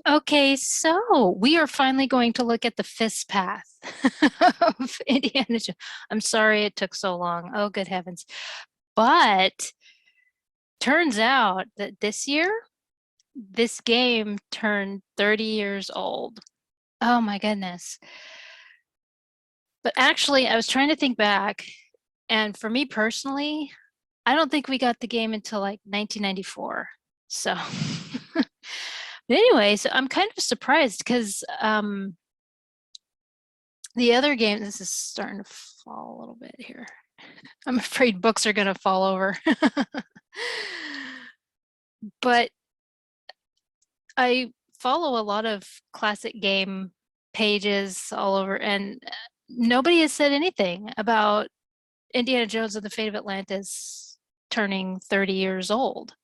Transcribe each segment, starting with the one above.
Okay, so we are finally going to look at the fifth path of Indiana Jones. I'm sorry it took so long. Oh, good heavens. But turns out that this year, this game turned 30 years old. Oh my goodness. But actually, I was trying to think back, and for me personally, I don't think we got the game until like 1994. So, but anyway, so I'm kind of surprised because the other game, this is starting to fall a little bit here. I'm afraid books are going to fall over. But I follow a lot of classic game pages all over, and nobody has said anything about Indiana Jones and the Fate of Atlantis turning 30 years old.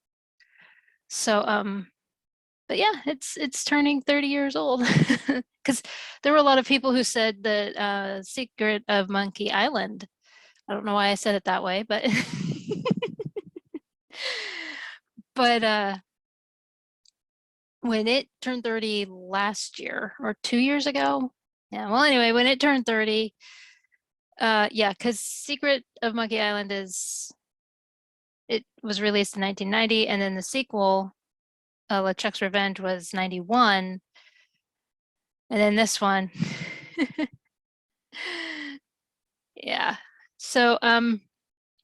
So, but yeah, it's turning 30 years old because there were a lot of people who said that Secret of Monkey Island. I don't know why I said it that way, but but when it turned 30 last year or 2 years ago, yeah. Well, anyway, when it turned 30, yeah, because Secret of Monkey Island it was released in 1990, and then the sequel, LeChuck's Revenge, was 91, and then this one, yeah. So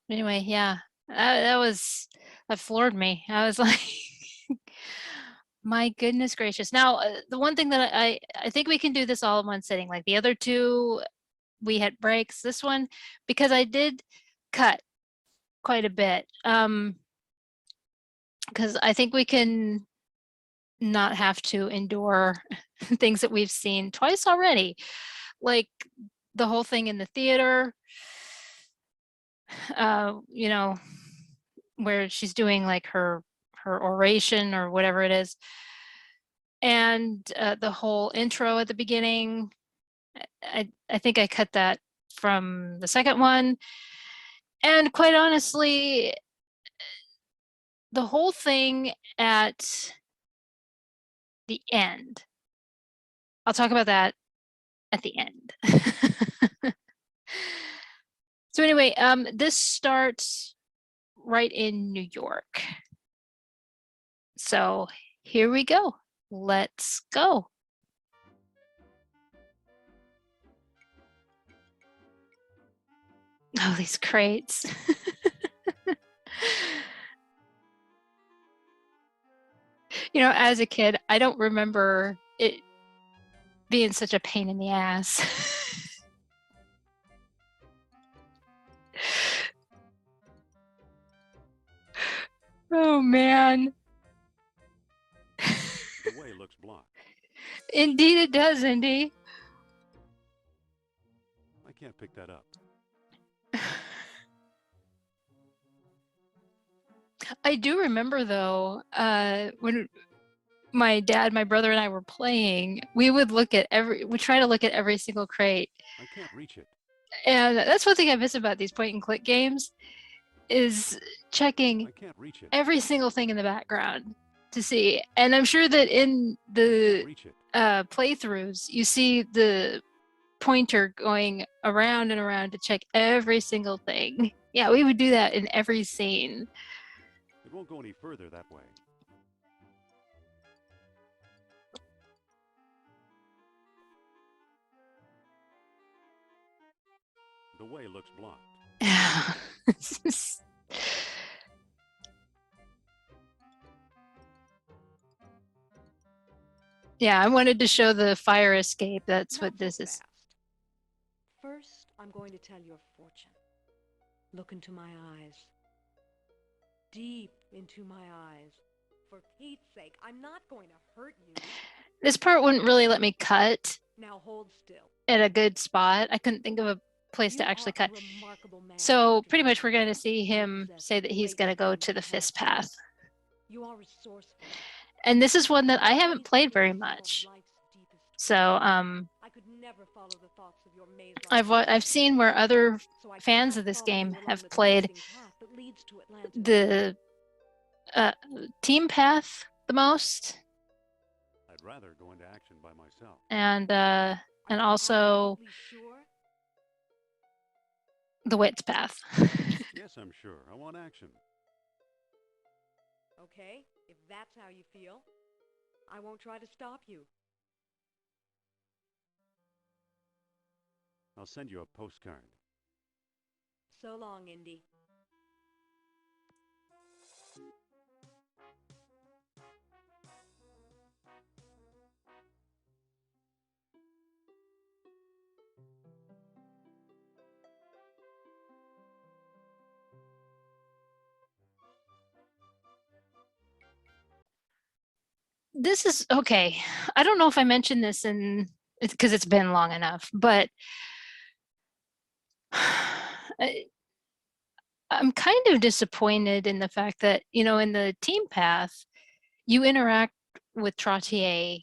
anyway, yeah, that floored me. I was like, my goodness gracious. Now, the one thing that I think we can do this all in one sitting. Like the other two, we had breaks. This one, because I did cut quite a bit. Because I think we can not have to endure things that we've seen twice already, like the whole thing in the theater. You know, where she's doing like her oration or whatever it is, and the whole intro at the beginning. I think I cut that from the second one, and quite honestly, the whole thing at the end. I'll talk about that at the end. So anyway, this starts right in New York. So here we go. Let's go. Oh, these crates. You know, as a kid, I don't remember it being such a pain in the ass. Oh man. The way looks blocked. Indeed it does, Indy. I can't pick that up. I do remember though, when my dad, my brother, and I were playing, we try to look at every single crate. I can't reach it. And that's one thing I miss about these point and click games is checking I can't reach it. every single thing in the background to see. And I'm sure that in the playthroughs, you see the pointer going around and around to check every single thing. Yeah, we would do that in every scene. It won't go any further that way. The way looks blocked. Yeah, I wanted to show the fire escape. That's Not what this so is. fast. First, I'm going to tell your fortune. Look into my eyes. Deep into my eyes. For Pete's sake, I'm not going to hurt you. This part wouldn't really let me cut Now hold still. at a good spot. I couldn't think of a place to actually cut. So pretty much we're going to see him say that he's going to go to the fifth path. You are resourceful. And this is one that I haven't played very much. So I could never follow the thoughts of your I've seen where other fans of this game have played the team path the most. I'd rather go into action by myself. and Are you also absolutely sure? the wit's path. Yes, I'm sure. I want action. Okay, if that's how you feel, I won't try to stop you. I'll send you a postcard. So long, Indy. This is okay. I don't know if I mentioned this in because it's been long enough, but I'm kind of disappointed in the fact that, in the team path, you interact with Trottier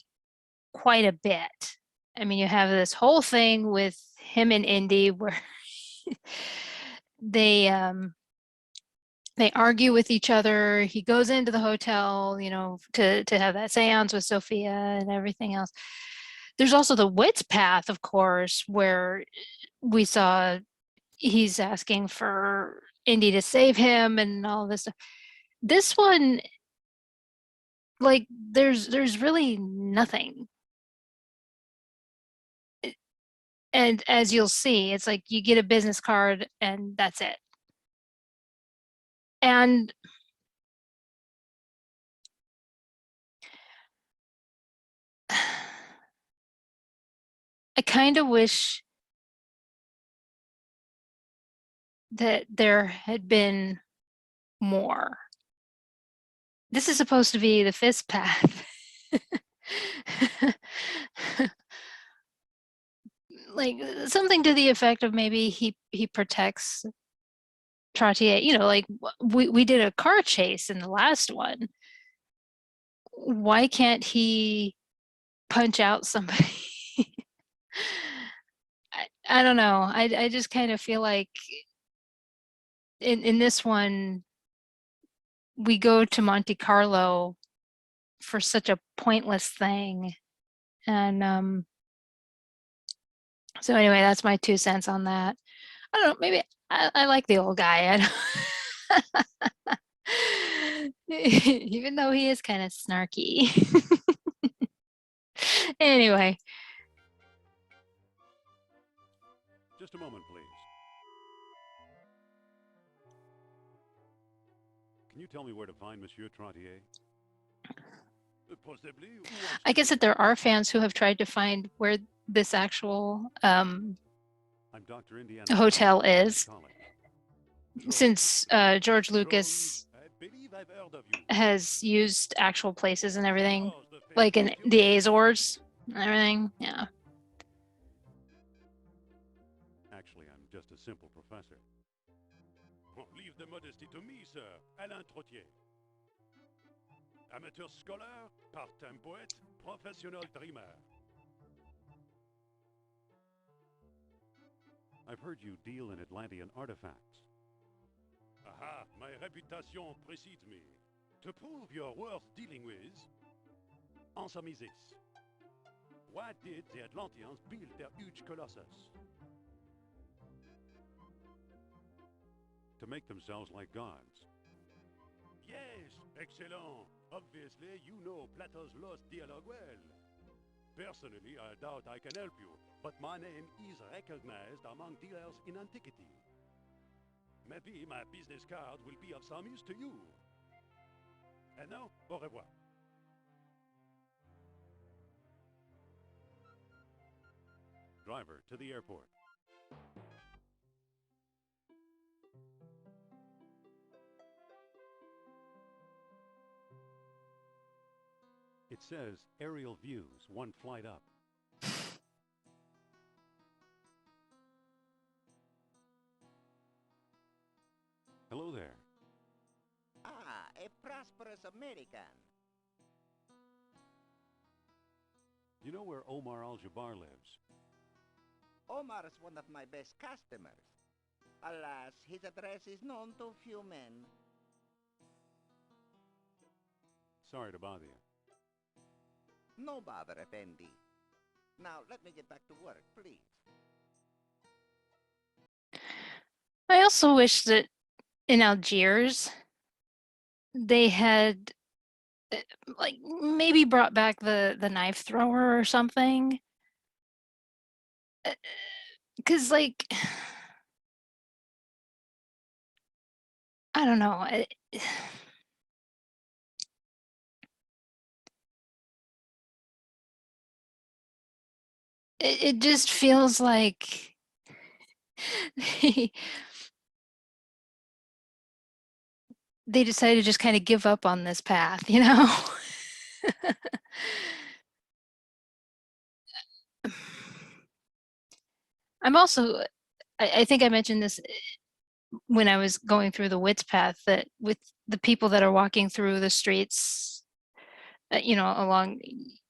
quite a bit. I mean, you have this whole thing with him and Indy where they they argue with each other. He goes into the hotel, to have that seance with Sophia and everything else. There's also the wit's path, of course, where we saw he's asking for Indy to save him and all this stuff. This one, like, there's really nothing. And as you'll see, it's like you get a business card and that's it. And I kind of wish that there had been more. This is supposed to be the fifth path. Like something to the effect of maybe he protects Trottier. Like we did a car chase in the last one. Why can't he punch out somebody? I don't know. I just kind of feel like in this one we go to Monte Carlo for such a pointless thing. And so anyway, that's my 2 cents on that. I don't know, maybe I like the old guy. Even though he is kind of snarky. Anyway, Just a moment, please. Can you tell me where to find Monsieur Trottier? Possibly. Who wants I to guess meet that there are fans who have tried to find where this actual I'm Dr. Indiana hotel Jones, is, college. since George Jones, Lucas I believe I've heard of you. has used actual places and everything, Oh, the like in famous the Jones. Azores and everything. Yeah. Actually, I'm just a simple professor. Oh, leave the modesty to me, sir. Alain Trottier. Amateur scholar, part-time poet, professional dreamer. I've heard you deal in Atlantean artifacts. Aha, my reputation precedes me. To prove you're worth dealing with, answer me this. Why did the Atlanteans build their huge colossus? To make themselves like gods. Yes, excellent. Obviously, you know Plato's lost dialogue well. Personally, I doubt I can help you, but my name is recognized among dealers in antiquity. Maybe my business card will be of some use to you. And now, au revoir. Driver, to the airport. It says aerial views, one flight up. Hello there. Ah, a prosperous American. You know where Omar Al-Jabbar lives? Omar's one of my best customers. Alas, his address is known to few men. Sorry to bother you. No bother, Effendi. Now, let me get back to work, please. I also wish that in Algiers they had like maybe brought back the knife thrower or something. Because like I don't know. It just feels like they, they decided to just kind of give up on this path, you know? I'm also, I think I mentioned this when I was going through the wits path, that with the people that are walking through the streets, you know, along,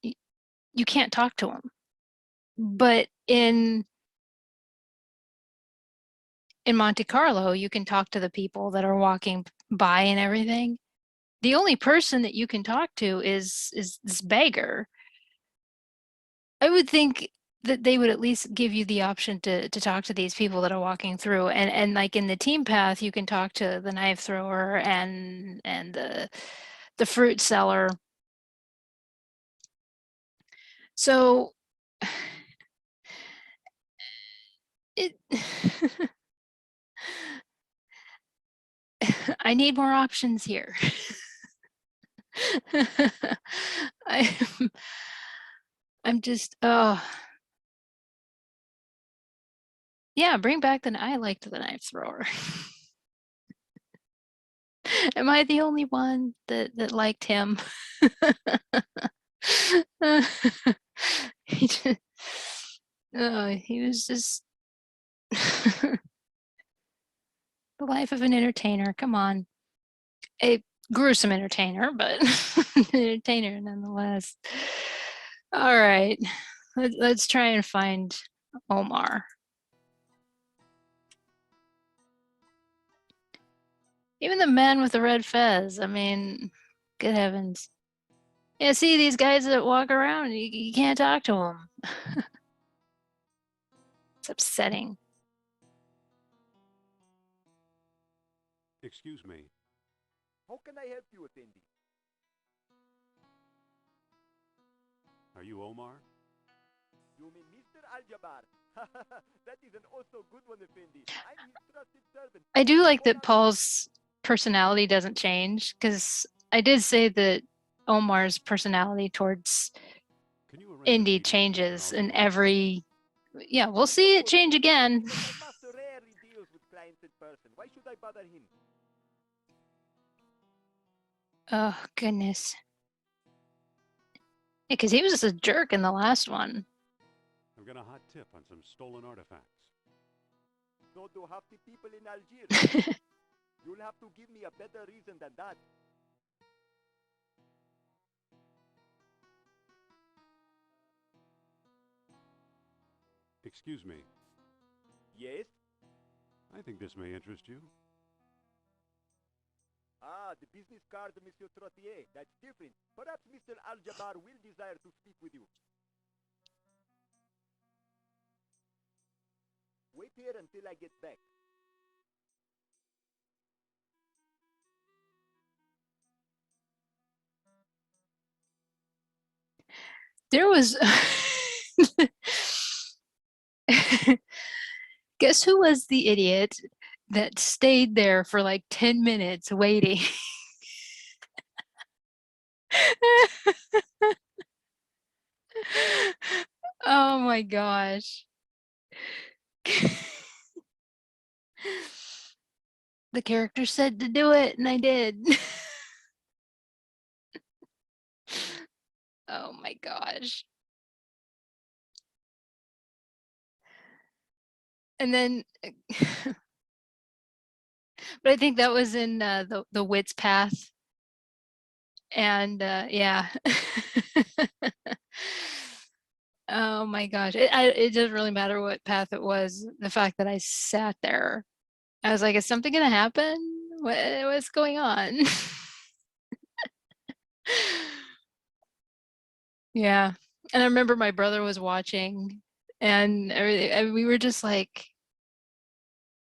you can't talk to them. But in Monte Carlo, you can talk to the people that are walking by and everything. The only person that you can talk to is this beggar. I would think that they would at least give you the option to talk to these people that are walking through, and like in the team path, you can talk to the knife thrower and the fruit seller. So it I need more options here. I'm I'm just oh yeah, bring back I liked the knife thrower. Am I the only one that liked him? He just, he was just the life of an entertainer. Come on, a gruesome entertainer, but an entertainer nonetheless. All right, let's try and find Omar. Even the man with the red fez. I mean, good heavens. Yeah, see these guys that walk around, you can't talk to them. It's upsetting. Excuse me. How can I help you, Effendi? Are you Omar? You mean Mr. Al-Jabbar? That is an also good one, Effendi. I'm his trusted servant. I do like that Paul's personality doesn't change, because I did say that Omar's personality towards Can you arrange a Indy meeting with Mr. changes in Al-Jabbar? every. Yeah, we'll see it change again. But my master rarely deals with clients in person. Why should I bother him? Oh, goodness. Yeah, because he was just a jerk in the last one. I've got a hot tip on some stolen artifacts. So do half the people in Algiers. You'll have to give me a better reason than that. Excuse me. Yes? I think this may interest you. Ah, the business card of Monsieur Trottier. That's different. Perhaps Mr. Al-Jabbar will desire to speak with you. Wait here until I get back. There was. Guess who was the idiot that stayed there for like 10 minutes waiting? Oh my gosh. The character said to do it, and I did. Oh my gosh. And then, but I think that was in the Wits Path. And yeah. Oh my gosh. It doesn't really matter what path it was. The fact that I sat there, I was like, is something going to happen? What's going on? Yeah. And I remember my brother was watching and we were just like,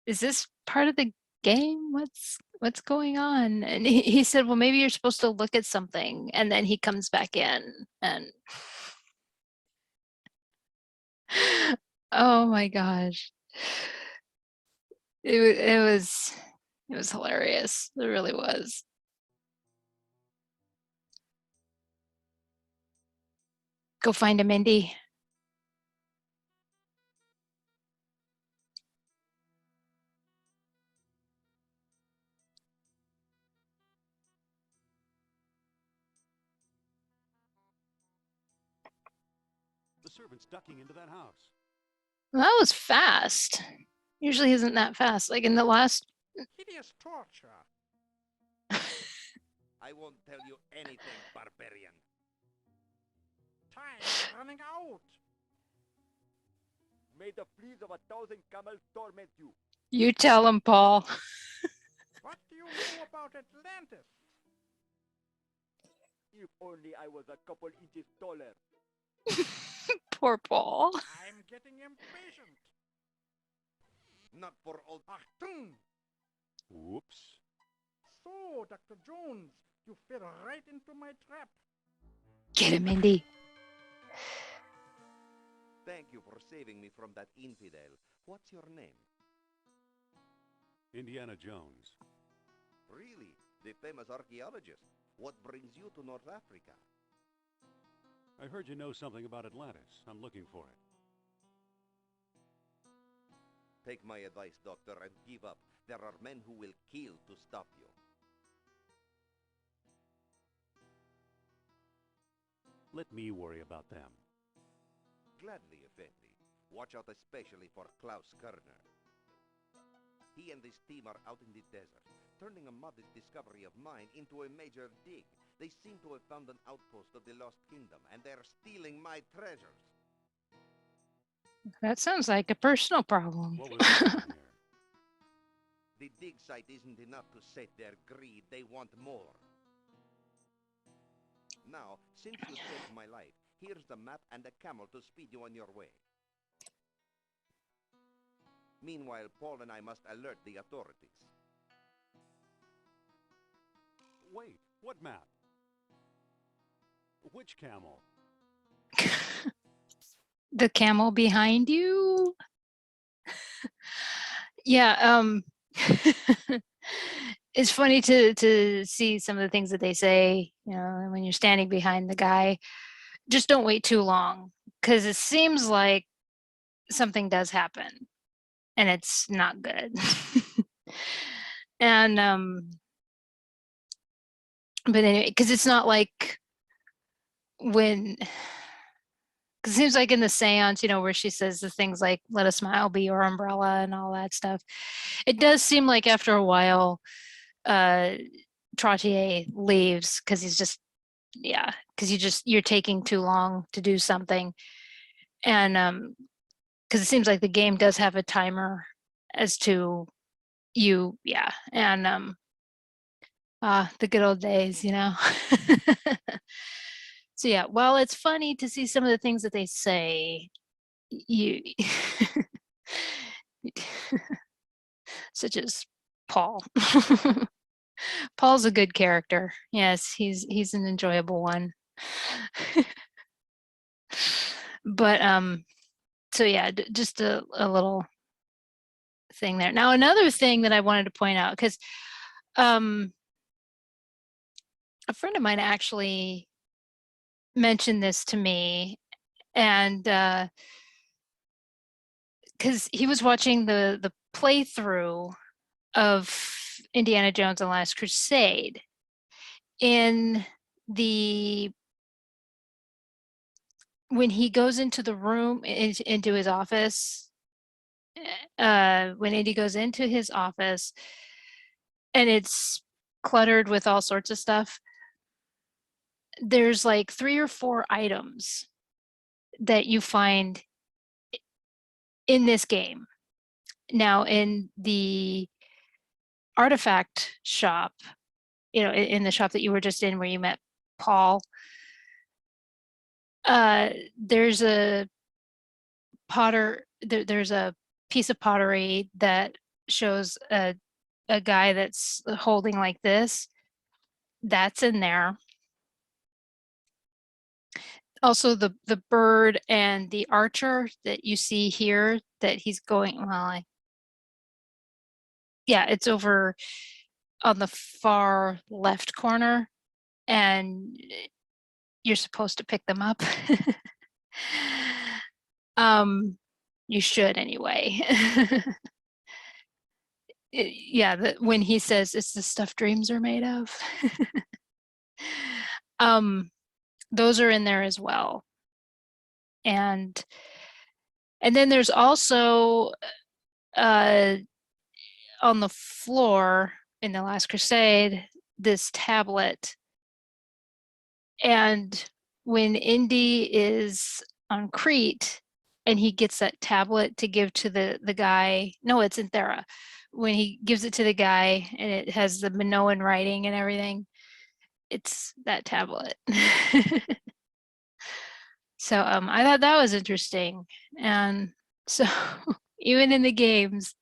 is this part of the game? What's going on? And he said, well, maybe you're supposed to look at something. And then he comes back in and oh my gosh. It was hilarious. It really was. Go find him, Indy. The servant's ducking into that house. Well, that was fast. Usually isn't that fast. Like in the last Hideous torture. I won't tell you anything, barbarian. Time is running out. May the fleas of 1,000 camels torment you. you tell him, Paul. What do you know about Atlantis? If only I was a couple inches taller. Poor Paul. I'm getting impatient. Not for old... Achtung! Whoops. So, Dr. Jones, you fell right into my trap. Get him, Indy. Thank you for saving me from that infidel. What's your name? Indiana Jones. Really? The famous archaeologist. What brings you to North Africa? I heard you know something about Atlantis. I'm looking for it. Take my advice, doctor, and give up. There are men who will kill to stop you. Let me worry about them. Gladly, Effendi. Watch out especially for Klaus Kerner. He and his team are out in the desert, turning a modest discovery of mine into a major dig. They seem to have found an outpost of the Lost Kingdom, and they're stealing my treasures. That sounds like a personal problem. What was going on here? The dig site isn't enough to sate their greed. They want more. Now, since you saved my life, here's the map and a camel to speed you on your way. Meanwhile, Paul and I must alert the authorities. Wait, what map? Which camel? The camel behind you. Yeah, it's funny to see some of the things that they say, you know, when you're standing behind the guy. Just don't wait too long, because it seems like something does happen and it's not good. And but anyway, because it's not like when, because it seems like in the seance, you know, where she says the things like let a smile be your umbrella and all that stuff, it does seem like after a while Trottier leaves because he's just, yeah, because you're taking too long to do something. And because it seems like the game does have a timer as to you, yeah. And the good old days, you know. So yeah, while it's funny to see some of the things that they say, you such as Paul. Paul's a good character. Yes, he's an enjoyable one. But so yeah, just a little thing there. Now another thing that I wanted to point out, because a friend of mine actually mentioned this to me, and because he was watching the playthrough of Indiana Jones and the Last Crusade in the when he goes into the room into his office, when Indy goes into his office and it's cluttered with all sorts of stuff, there's like 3 or 4 items that you find in this game. Now in the artifact shop, you know, in the shop that you were just in where you met Paul, There's a there's a piece of pottery that shows a guy that's holding like this. That's in there. Also, the bird and the archer that you see here that he's going, well, yeah, it's over on the far left corner, and you're supposed to pick them up. You should anyway. Yeah, when he says it's the stuff dreams are made of. Those are in there as well. And then there's also on the floor in the Last Crusade this tablet. And when Indy is on Crete and he gets that tablet to give to the guy, no, it's in Thera. When he gives it to the guy and it has the Minoan writing and everything, it's that tablet. So I thought that was interesting. And so even in the games,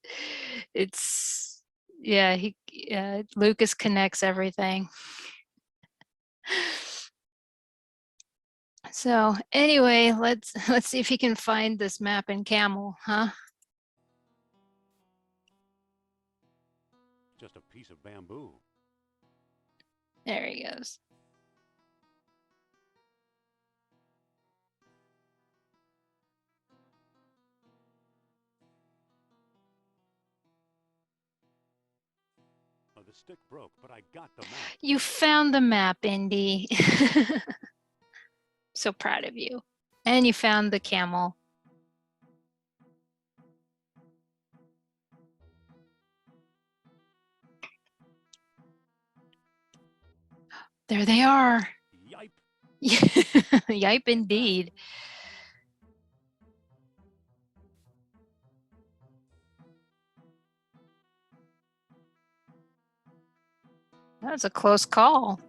it's, yeah, Lucas connects everything. So anyway, let's see if he can find this map in Camel, huh? Just a piece of bamboo. There he goes. The stick broke, but I got the map. You found the map, Indy. So proud of you. And you found the camel. There they are. Yipe. Yipe indeed. That was a close call.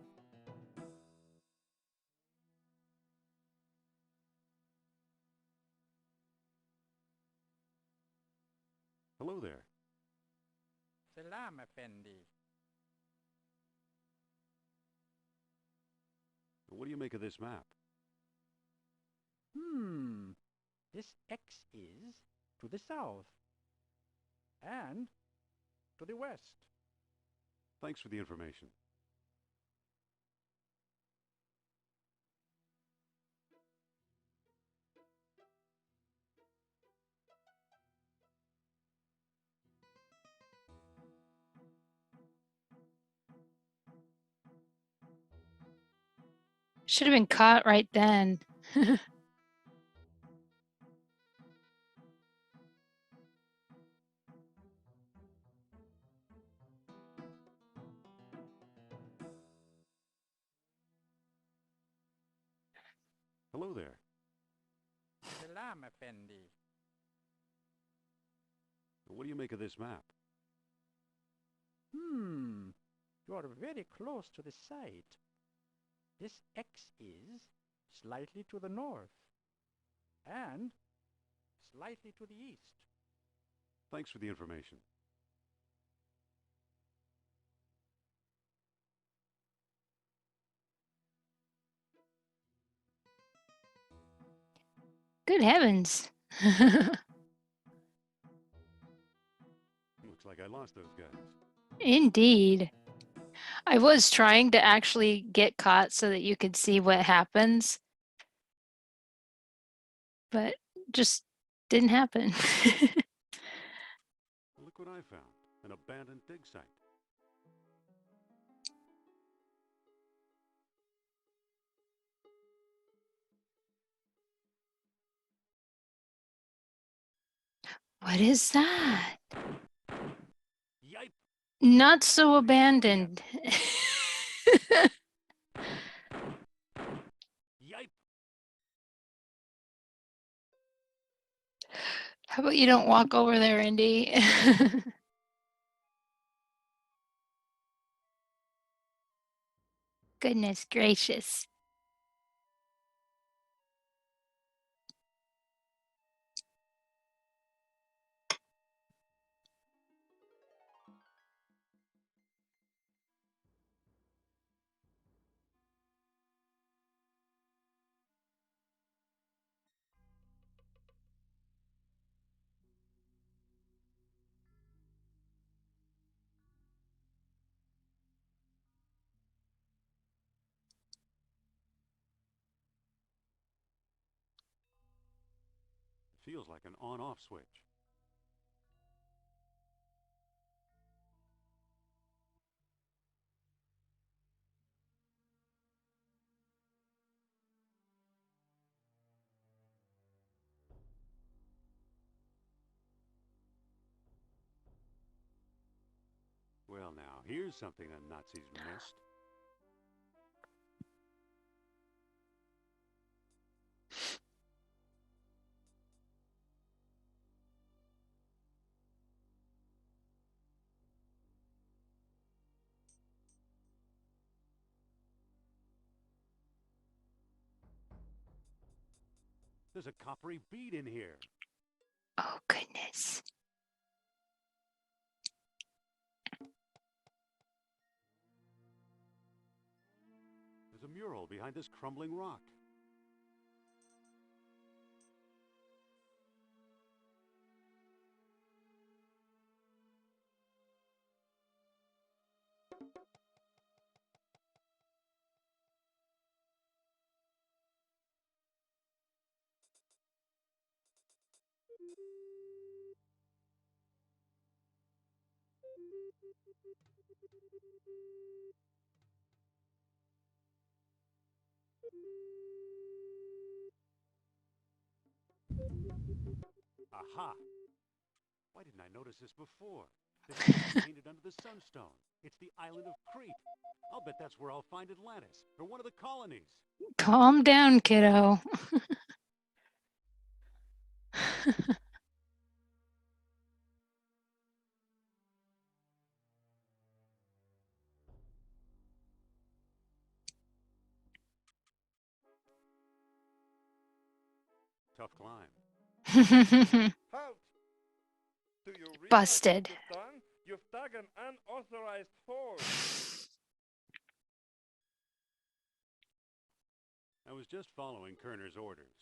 Hello there. Selam, Effendi. What do you make of this map? This X is to the south and to the west. Thanks for the information. Should have been caught right then. Hello there. Selam, Effendi. What do you make of this map? You are very close to the site. This X is slightly to the north and slightly to the east. Thanks for the information. Good heavens. Looks like I lost those guys. Indeed. I was trying to actually get caught so that you could see what happens, but just didn't happen. Look what I found. An abandoned dig site. What is that? Yipe. Not so abandoned. Yipe. How about you don't walk over there, Indy? Goodness gracious. Feels like an on-off switch. Well, now, here's something the Nazis missed. There's a coppery bead in here. Oh, goodness. There's a mural behind this crumbling rock. Aha! Why didn't I notice this before? This is painted under the sunstone. It's the island of Crete. I'll bet that's where I'll find Atlantis, or one of the colonies. Calm down, kiddo. Tough climb. Halt! Do you realize Busted. what you've done? You've dug an unauthorized hole. I was just following Kerner's orders.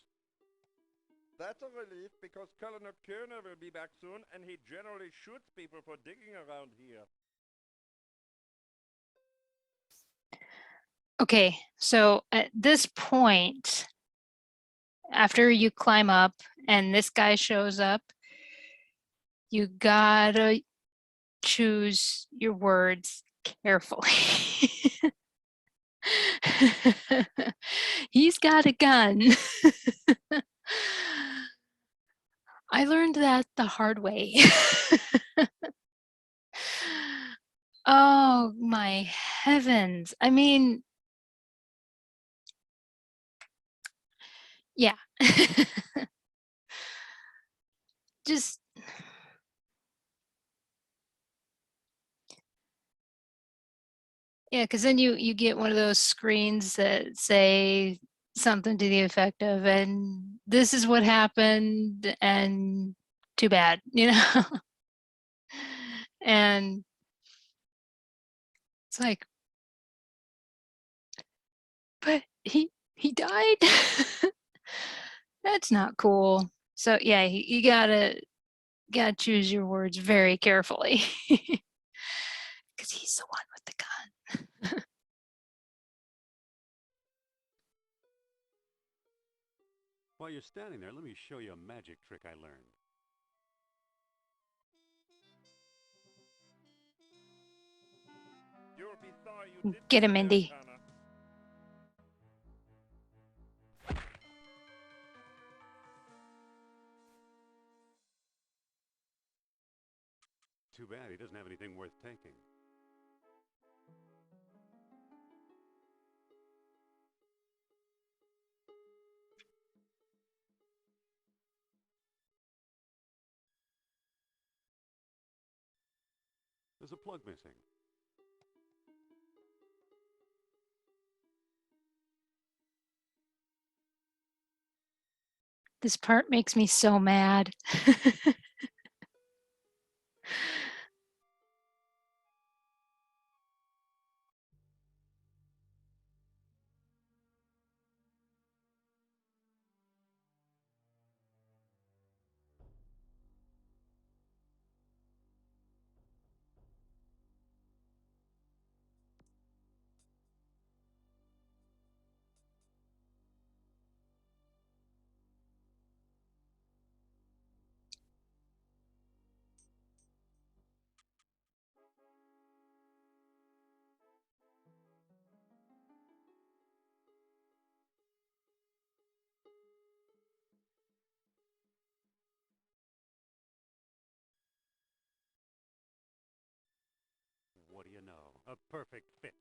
That's a relief because Colonel Kerner will be back soon and he generally shoots people for digging around here. Okay, so at this point, after you climb up and this guy shows up, you gotta choose your words carefully. He's got a gun. I learned that the hard way. Oh my heavens. I mean, yeah. Just yeah, because then you get one of those screens that say something to the effect of, and this is what happened, and too bad, you know? And it's like, but he died? That's not cool. So yeah, you gotta choose your words very carefully. Because he's the one with the gun. While you're standing there, let me show you a magic trick I learned. You'll be sorry you did Get him, that, Indy. Connor. Too bad he doesn't have anything worth taking. There's a plug missing. This part makes me so mad. A perfect fit.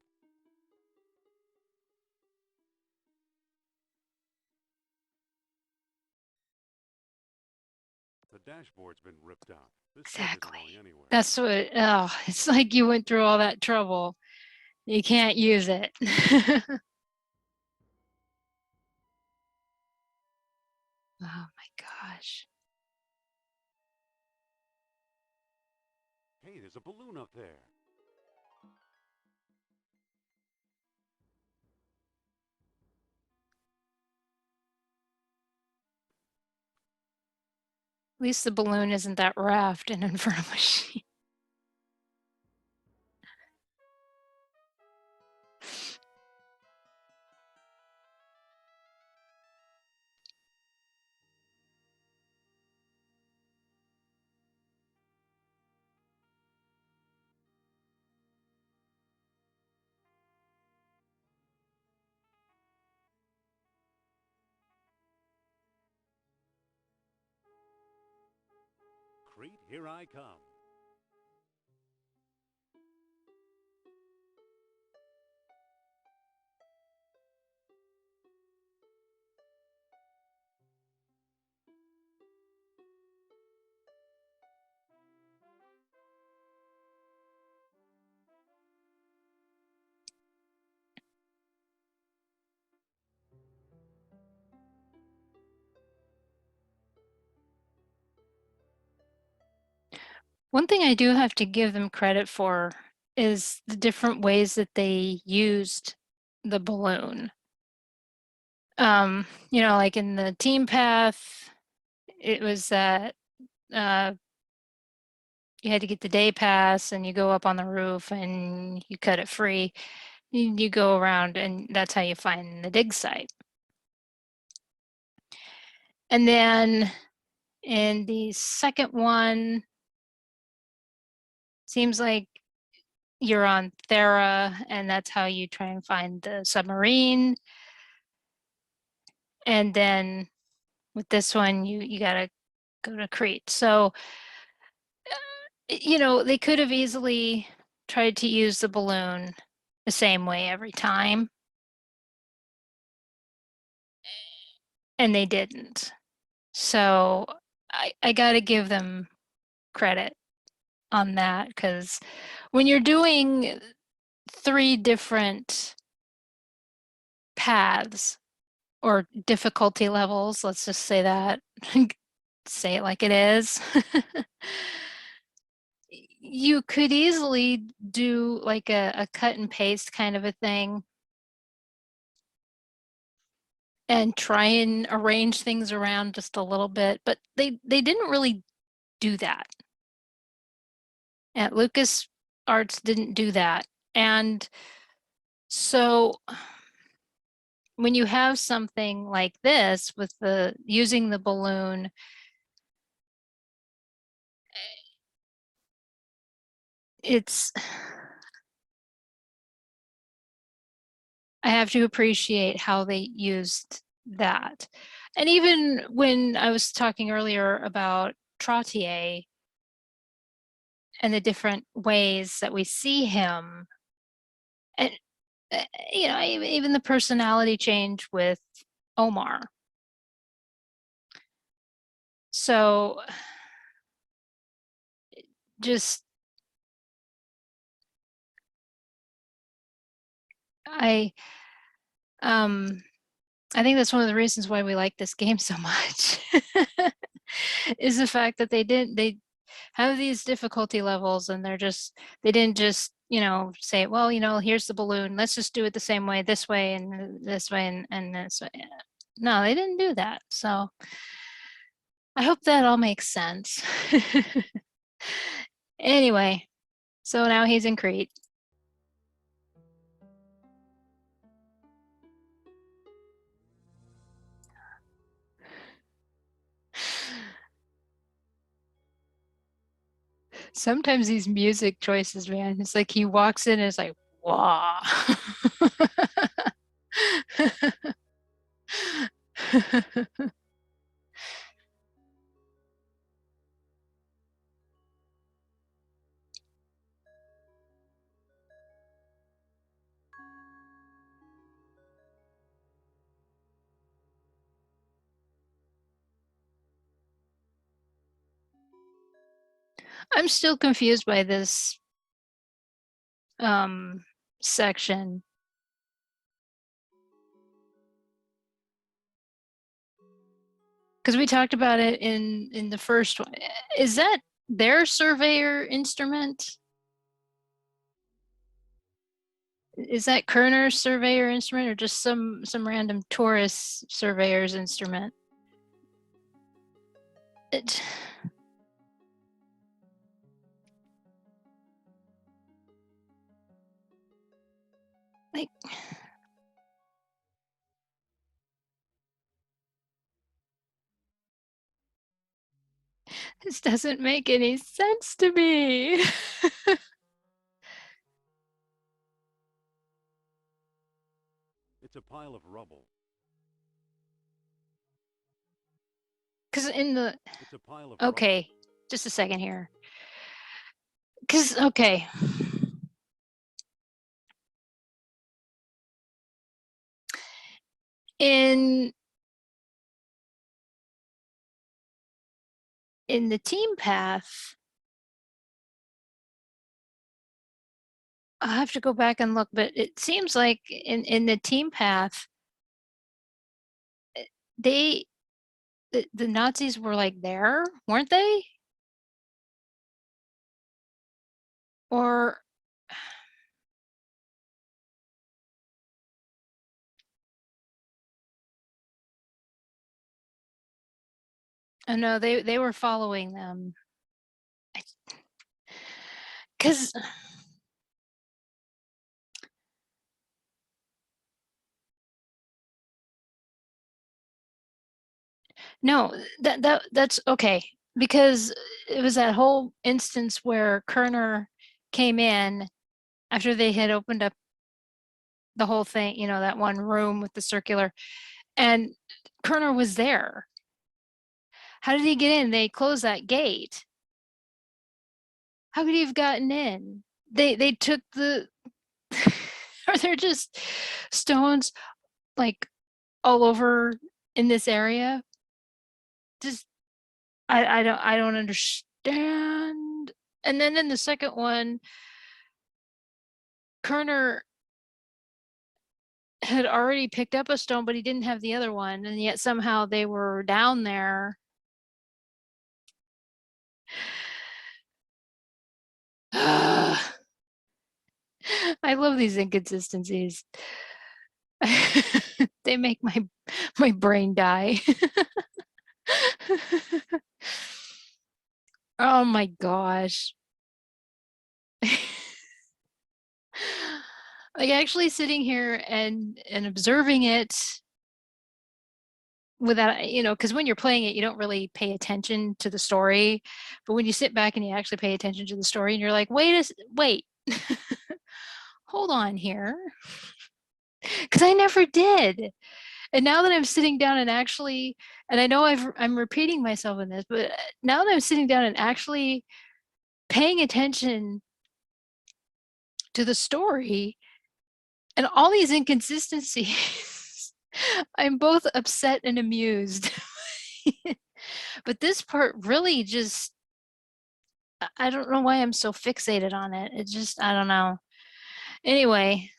The dashboard's been ripped out. This stuff isn't Exactly. going anywhere. That's what, oh, it's like you went through all that trouble. You can't use it. Oh my gosh. Hey, there's a balloon up there. At least the balloon isn't that raft in Infernal Machine. Crete, here I come. One thing I do have to give them credit for is the different ways that they used the balloon. Like in the team path, it was that you had to get the day pass and you go up on the roof and you cut it free. You go around and that's how you find the dig site. And then in the second one, seems like you're on Thera and that's how you try and find the submarine. And then with this one, you gotta go to Crete. So, they could have easily tried to use the balloon the same way every time. And they didn't. So I got to give them credit on that because when you're doing 3 different paths or difficulty levels, let's just say that, say it like it is, you could easily do like a cut and paste kind of a thing and try and arrange things around just a little bit, but they didn't really do that. At Lucas Arts didn't do that. And so when you have something like this with the using the balloon, it's I have to appreciate how they used that. And even when I was talking earlier about Trottier and the different ways that we see him, and even the personality change with Omar. So just I I think that's one of the reasons why we like this game so much is the fact that they have these difficulty levels and they didn't just, say, well, here's the balloon. Let's just do it the same way, this way and this way and this way. No, they didn't do that. So I hope that all makes sense. Anyway, so now he's in Crete. Sometimes these music choices, man, it's like he walks in and it's like, wow. I'm still confused by this section. Because we talked about it in the first one. Is that their surveyor instrument? Is that Kerner's surveyor instrument or just some random tourist surveyor's instrument? It, like, this doesn't make any sense to me. It's a pile of rubble. Because in the, It's a pile of okay, just a second here. Because, okay. In the team path, I'll have to go back and look, but it seems like in the team path, the Nazis were like there, weren't they? Or oh no, they were following them. Because no, that's okay. Because it was that whole instance where Kerner came in after they had opened up the whole thing, you know, that one room with the circular, and Kerner was there. How did he get in? They closed that gate. How could he have gotten in? They took the are there just stones like all over in this area? Just I don't understand. And then in the second one, Kerner had already picked up a stone, but he didn't have the other one, and yet somehow they were down there. I love these inconsistencies. They make my brain die. Oh my gosh. Like actually sitting here and observing it without, you know, because when you're playing it, you don't really pay attention to the story. But when you sit back and you actually pay attention to the story and you're like, wait, hold on here. Because I never did. And now that I'm sitting down and actually, and I know I'm repeating myself in this, but now that I'm sitting down and actually paying attention to the story and all these inconsistencies, I'm both upset and amused. But this part really just, I don't know why I'm so fixated on it. It just, I don't know. Anyway,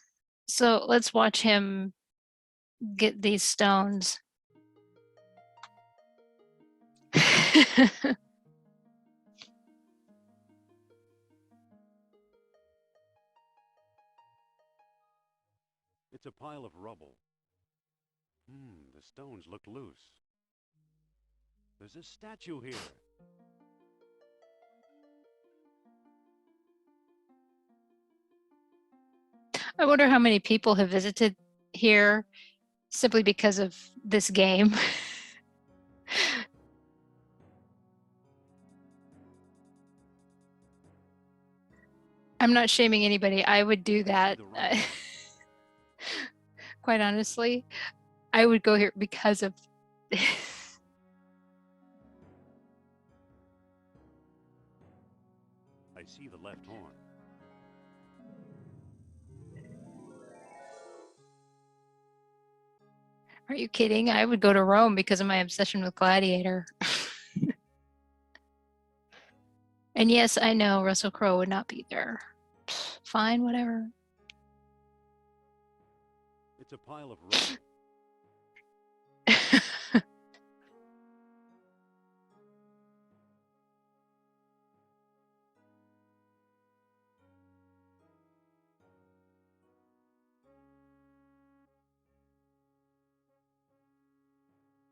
so let's watch him get these stones. It's a pile of rubble. The stones look loose. There's a statue here. I wonder how many people have visited here simply because of this game. I'm not shaming anybody. I would do that. Quite honestly, I would go here because of I see the left horn. Are you kidding? I would go to Rome because of my obsession with Gladiator. And yes, I know Russell Crowe would not be there. Fine, whatever. It's a pile of rubble.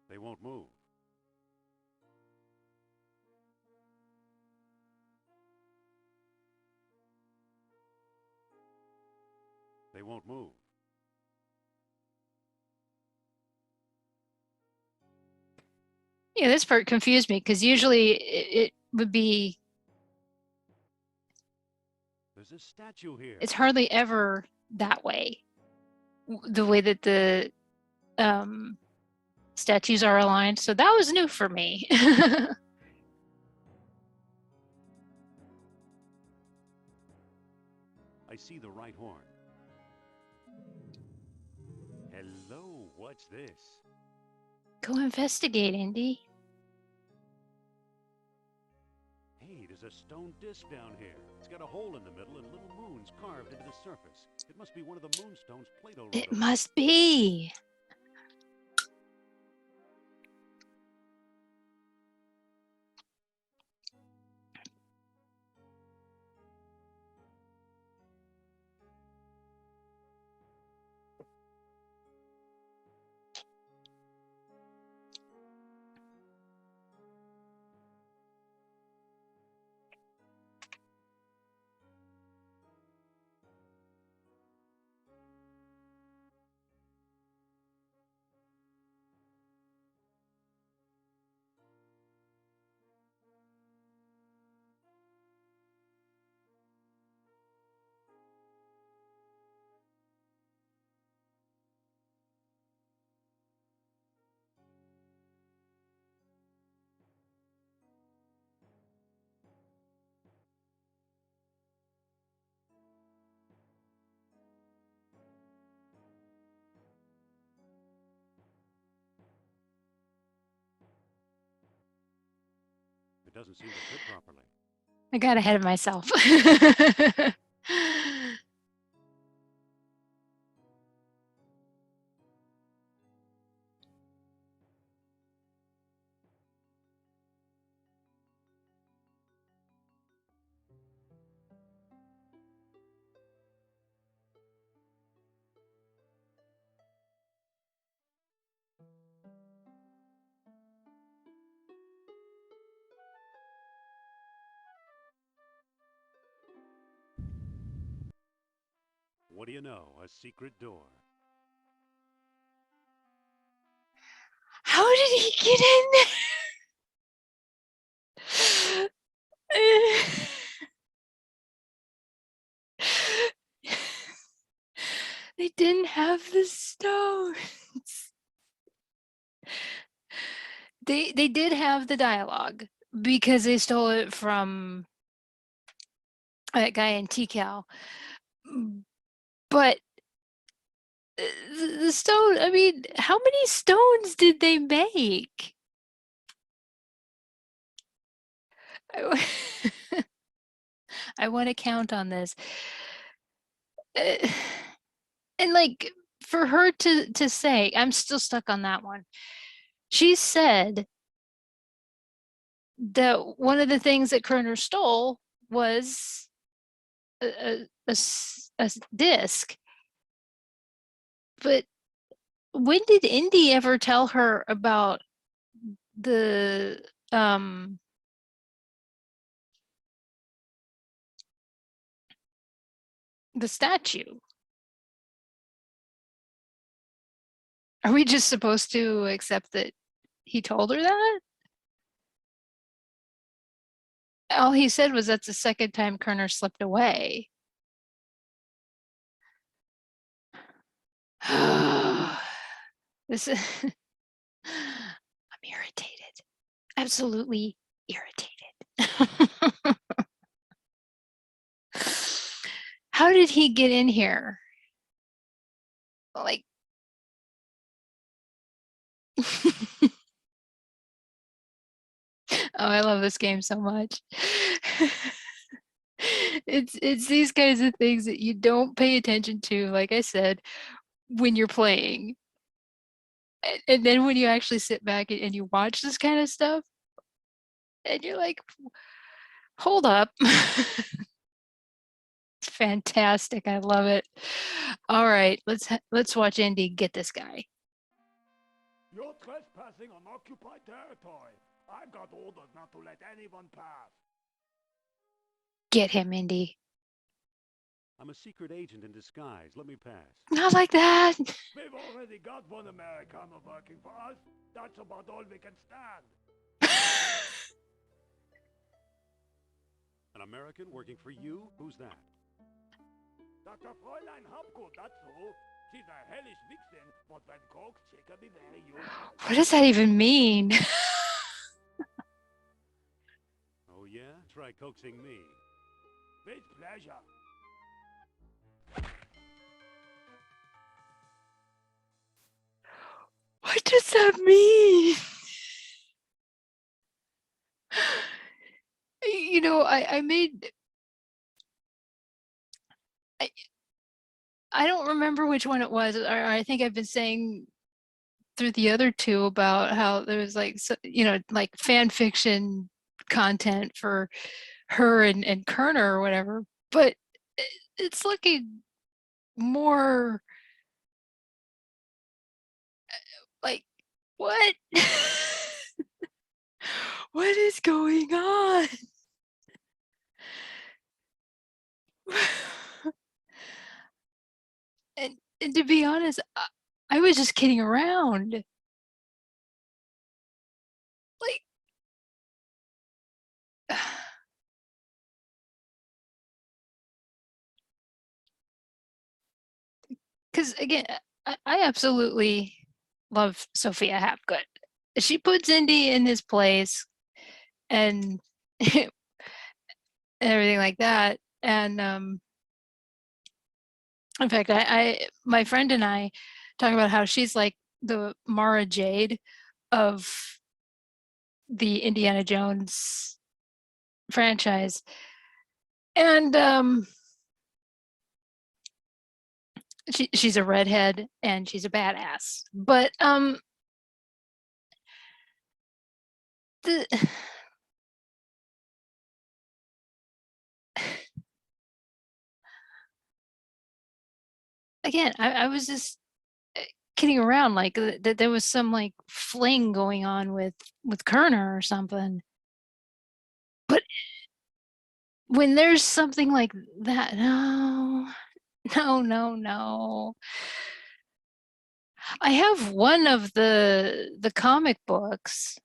They won't move. They won't move. Yeah, this part confused me because usually it would be, There's a statue here. it's hardly ever that way. The way that the statues are aligned. So that was new for me. I see the right horn. Hello, what's this? Go investigate, Indy. Hey, there's a stone disc down here. It's got a hole in the middle and little moons carved into the surface. It must be one of the moonstones Plato wrote It about. must be. It doesn't seem to fit properly. I got ahead of myself. What do you know? A secret door. How did he get in there? They didn't have the stones. They did have the dialogue because they stole it from that guy in TCal. But the stone, I mean, how many stones did they make? I want to count on this. And like for her to say, I'm still stuck on that one. She said that one of the things that Kerner stole was a disc. But when did Indy ever tell her about the statue? Are we just supposed to accept that he told her that? All he said was that's the second time Kerner slipped away. This is I'm irritated. Absolutely irritated. How did he get in here? Like Oh, I love this game so much. It's these kinds of things that you don't pay attention to, like I said, when you're playing. And then when you actually sit back and you watch this kind of stuff, and you're like, hold up. It's fantastic. I love it. All right, let's watch Indy get this guy. You're trespassing on occupied territory. I've got orders not to let anyone pass. Get him, Indy. I'm a secret agent in disguise. Let me pass. Not like that. We've already got one Americano working for us. That's about all we can stand. An American working for you? Who's that? Dr. Fräulein Hapgood, that's who. She's a hellish vixen, but when coaxed, she can be very useful. What does that even mean? Oh yeah? Try coaxing me. With pleasure. What does that mean? You know, I don't remember which one it was. Or I think I've been saying through the other two about how there was like, you know, like fan fiction content for her and Kerner or whatever, but it's looking more like, what? What is going on? And to be honest, I was just kidding around. Like, because again, I absolutely love Sophia Hapgood. She puts Indy in his place and everything like that. And in fact, my friend and I talk about how she's like the Mara Jade of the Indiana Jones franchise. And she's a redhead and she's a badass. But the again, I was just kidding around, like that there was some like fling going on with Kerner or something. But when there's something like that, no, no, no, no. I have one of the comic books.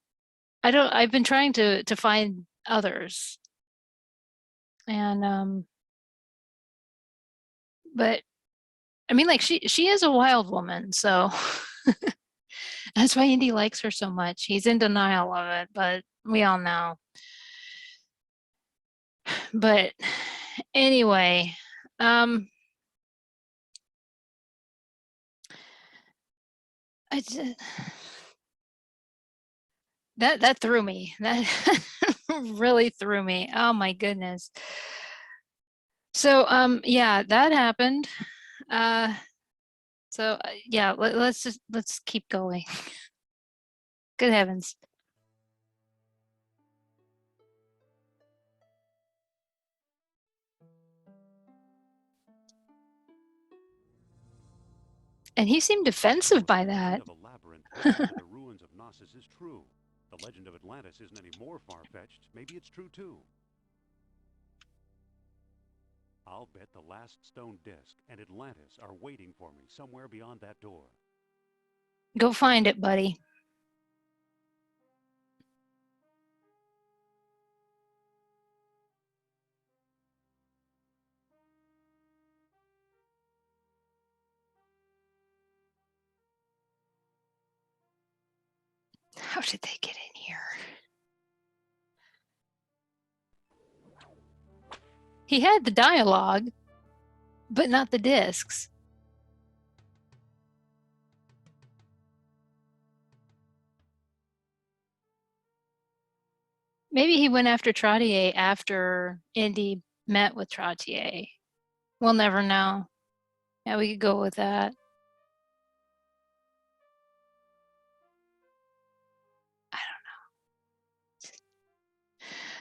I've been trying to find others. And but I mean, like she is a wild woman, so that's why Indy likes her so much. He's in denial of it, but we all know. But anyway, um, I just, that threw me. That really threw me. Oh my goodness. So yeah, that happened. So yeah, let's keep going. Good heavens. And he seemed defensive by that. Of a labyrinth leading to the ruins of Knossos is true. The legend of Atlantis isn't any more far-fetched. Maybe it's true too. I'll bet the last stone disc and Atlantis are waiting for me somewhere beyond that door. Go find it, buddy. How did they get in here? He had the dialogue, but not the discs. Maybe he went after Trottier after Indy met with Trottier. We'll never know. Yeah, we could go with that. I don't know.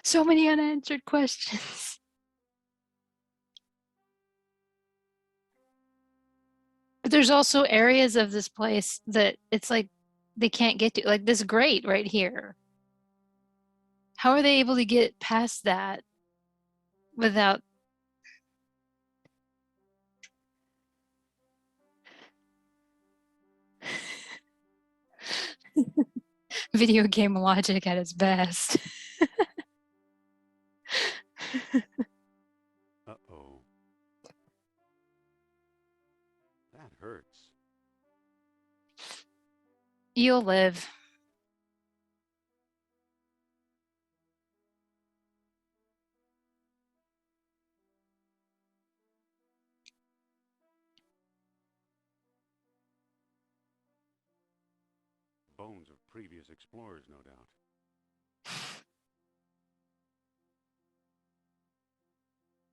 So many unanswered questions. But there's also areas of this place that it's like they can't get to, like this grate right here. How are they able to get past that without video game logic at its best? Uh-oh. That hurts. You'll live. Bones of previous explorers, no doubt.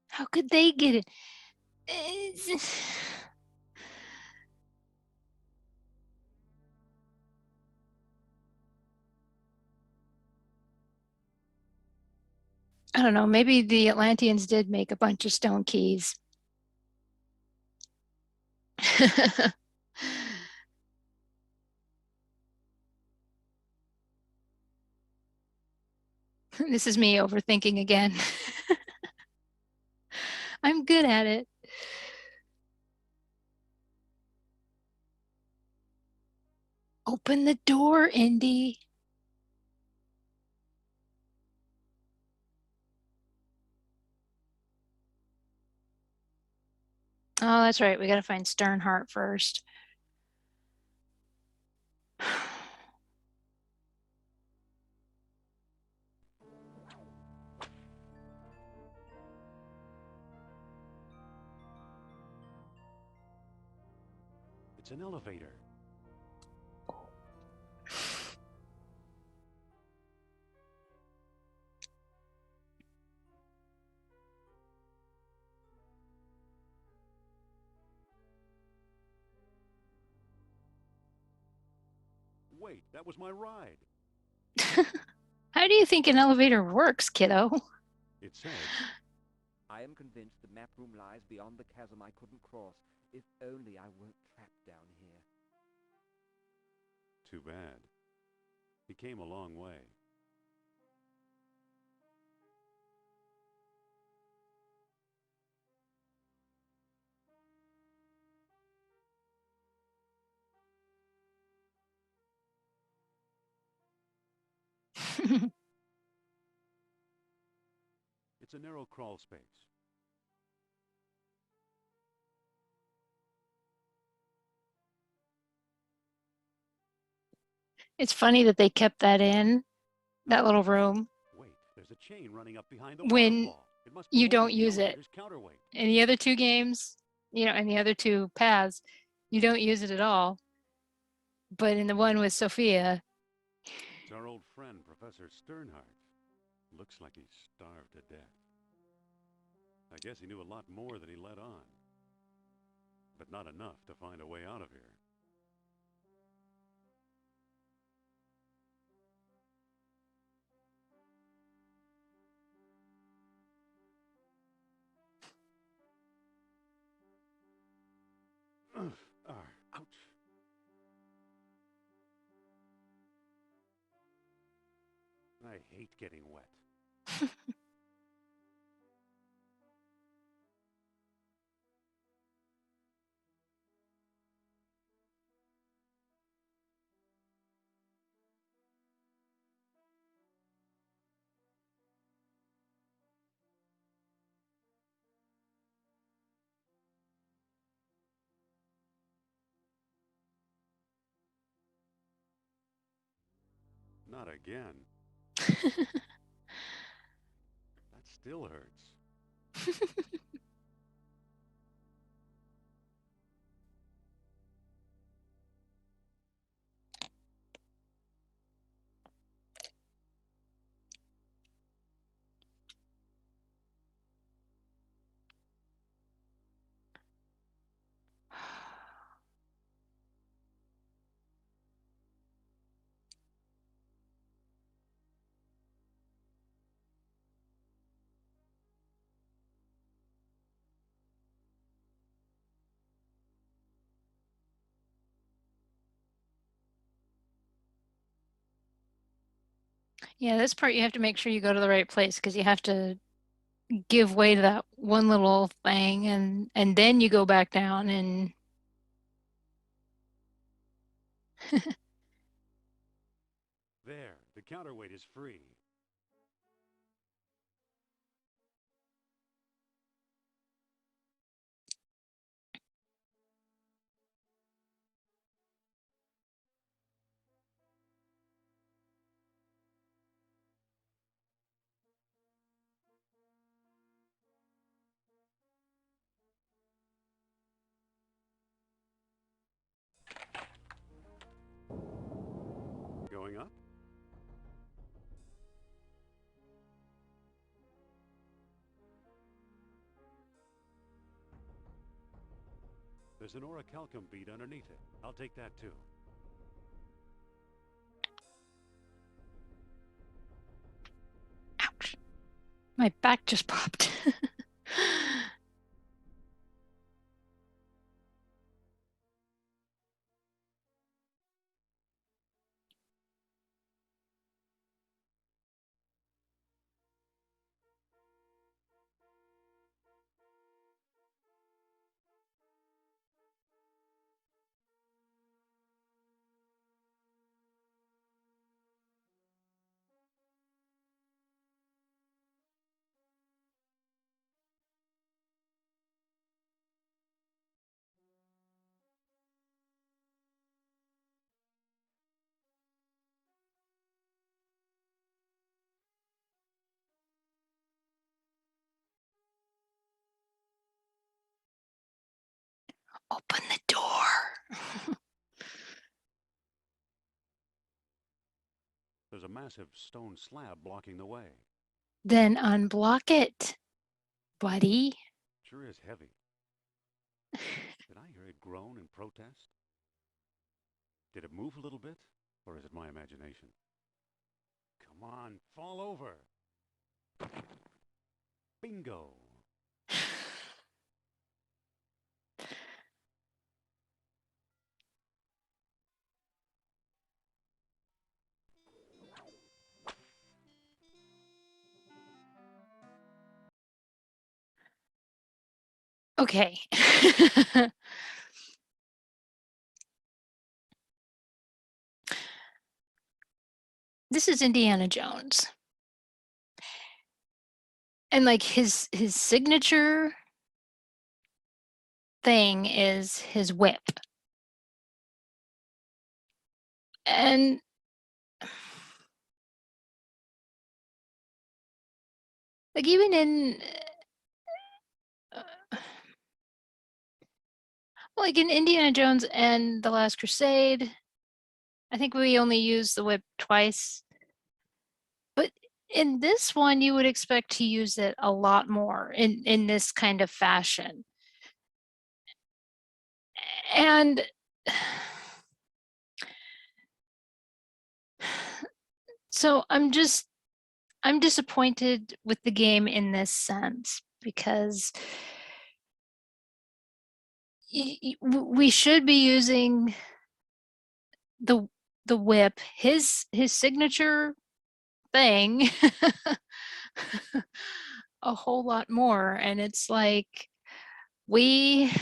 How could they get it? I don't know. Maybe the Atlanteans did make a bunch of stone keys. This is me overthinking again. I'm good at it. Open the door, Indy. Oh, that's right. We got to find Sternheart first. It's an elevator. Wait, that was my ride. How do you think an elevator works, kiddo? It says, I am convinced the map room lies beyond the chasm I couldn't cross. If only I weren't trapped down here. too bad. He came a long way. It's a narrow crawl space. It's funny that they kept that in, that little room, Wait, there's a chain running up behind the when waterfall. It must be you don't holding the use it. elevator's counterweight. In the other two games, in the other two paths, you don't use it at all. But in the one with Sophia, It's our old friend, Professor Sternhardt. Looks like he's starved to death. I guess he knew a lot more than he let on. But not enough to find a way out of here. Ouch. I hate getting wet. Not again. That still hurts. Yeah, this part you have to make sure you go to the right place because you have to give way to that one little thing and then you go back down and There, the counterweight is free. Going up? There's an orichalcum bead underneath it. I'll take that too. ouch. My back just popped. Open the door. There's a massive stone slab blocking the way. Then unblock it, buddy. Sure is heavy. Did I hear it groan in protest? Did it move a little bit? Or is it my imagination? Come on, fall over. Bingo. Okay. This is Indiana Jones. And like his signature thing is his whip. And like even in like in Indiana Jones and The Last Crusade, I think we only use the whip twice. But in this one, you would expect to use it a lot more in this kind of fashion. And so I'm disappointed with the game in this sense because we should be using the whip, his signature thing, a whole lot more. And it's like we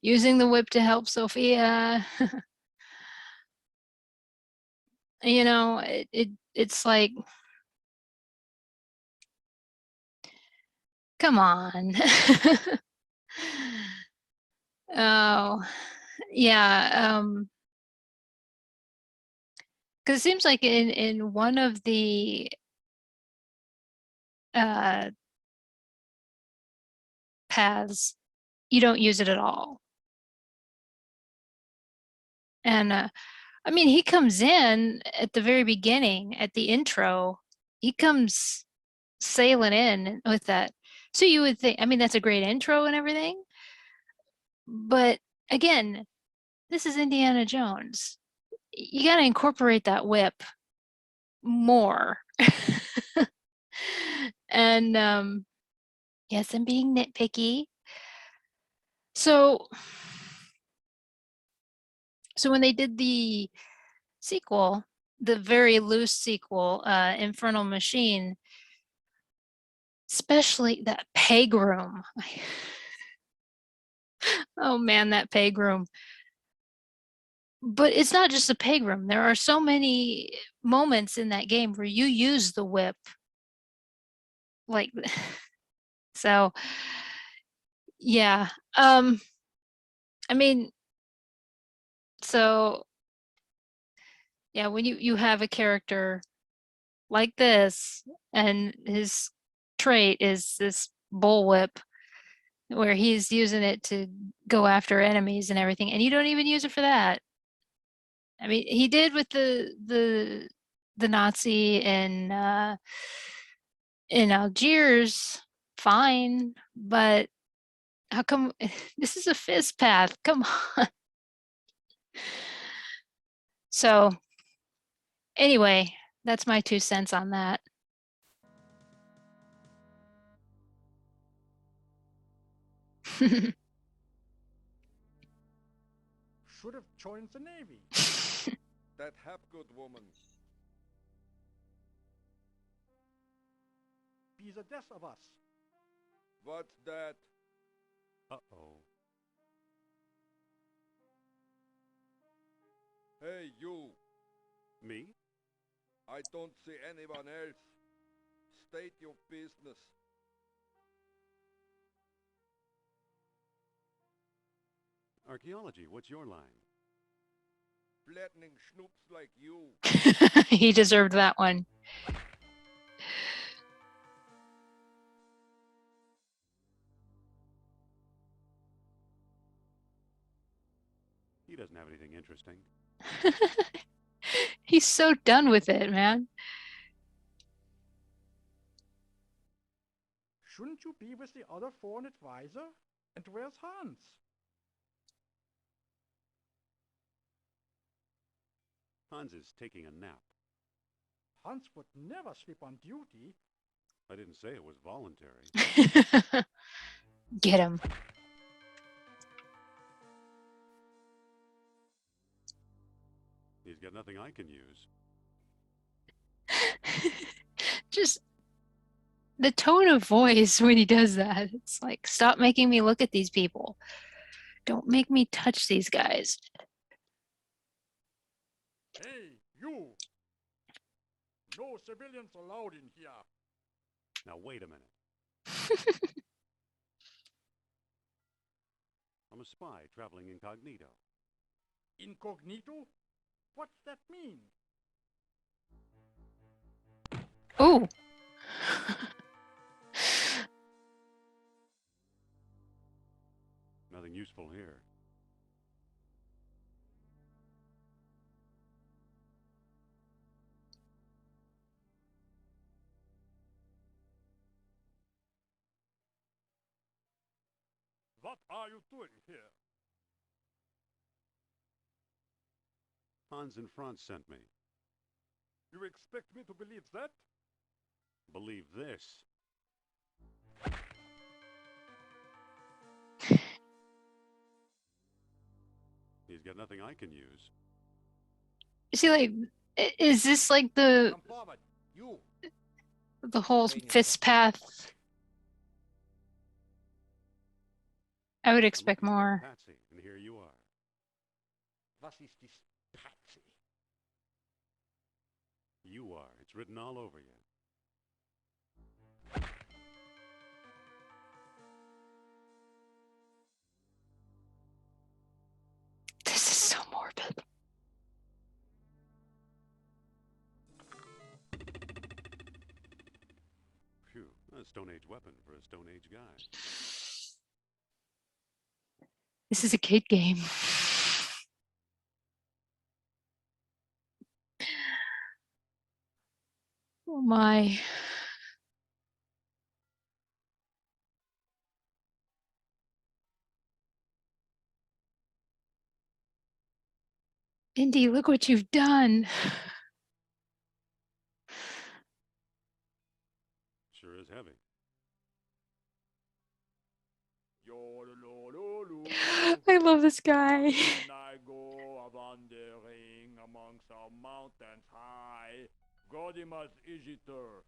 using the whip to help Sophia. You know, it's like, come on. Oh, yeah. Because it seems like in one of the paths, you don't use it at all. And I mean, he comes in at the very beginning, at the intro, he comes sailing in with that. So you would think, I mean, that's a great intro and everything. But again, this is Indiana Jones. You got to incorporate that whip more. And yes, I'm being nitpicky. So when they did the sequel, the very loose sequel, Infernal Machine, especially that peg room. Oh man, that peg room. But it's not just the peg room. There are so many moments in that game where you use the whip. Like, so, yeah. I mean, so, yeah, when you have a character like this, and his trait is this bullwhip, where he's using it to go after enemies and everything, and you don't even use it for that. I mean, he did with the Nazi in Algiers, fine, but how come this is a fist path? Come on. So anyway, that's my 2 cents on that. Should have joined the Navy. That Hapgood woman. Be the death of us. What's that? Uh-oh. Hey, you. Me? I don't see anyone else. State your business. Archaeology, what's your line? Flattening schnoops like you. He deserved that one. He doesn't have anything interesting. He's so done with it, man. Shouldn't you be with the other foreign advisor? And where's Hans? Hans is taking a nap. Hans would never sleep on duty. I didn't say it was voluntary. Get him. He's got nothing I can use. Just the tone of voice when he does that. It's like, stop making me look at these people. Don't make me touch these guys. Hey, you! No civilians allowed in here. Now wait a minute. I'm a spy traveling incognito. Incognito? What's that mean? Oh. Nothing useful here. What are you doing here? Hans and Franz sent me. You expect me to believe that? Believe this. He's got nothing I can use. See, like, is this like the Come forward, you. whole fist path? I would I'm expect looking for a more. Patsy, and here you are. Was ist this Patsy? You are. It's written all over you. This is so morbid. Phew, a Stone Age weapon for a Stone Age guy. This is a kid game. Oh my. Indy, look what you've done. Sure is heavy. I love this guy. When I go a wandering amongst some mountains high. Godimas Igitur.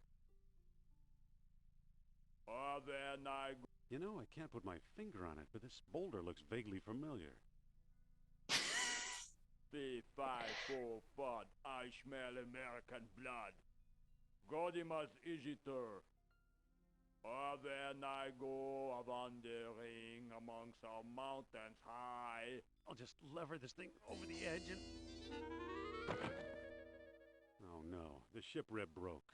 Then I You know, I can't put my finger on it, but this boulder looks vaguely familiar. the 5-4 fud. I smell American blood. Godimas Igitur. Then I go wandering among some mountains high. I'll just lever this thing over the edge and... Oh no, the ship rib broke.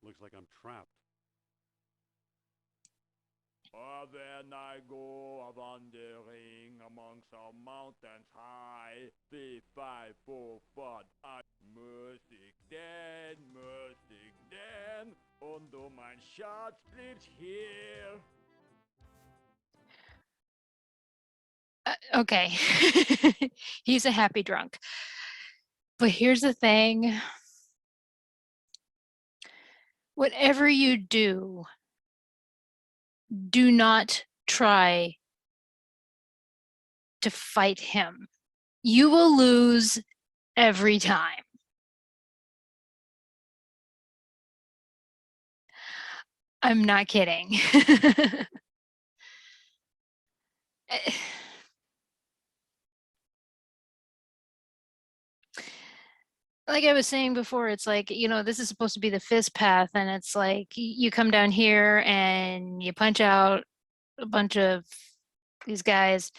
Looks like I'm trapped. Then I go wandering among some mountains high. The 5-4 fud. I Musik den, und du mein Schatz bliebst hier. Okay. He's a happy drunk. But here's the thing. Whatever you do, do not try to fight him. You will lose every time. I'm not kidding. Like I was saying before, it's like, you know, this is supposed to be the fist path, and it's like you come down here and you punch out a bunch of these guys.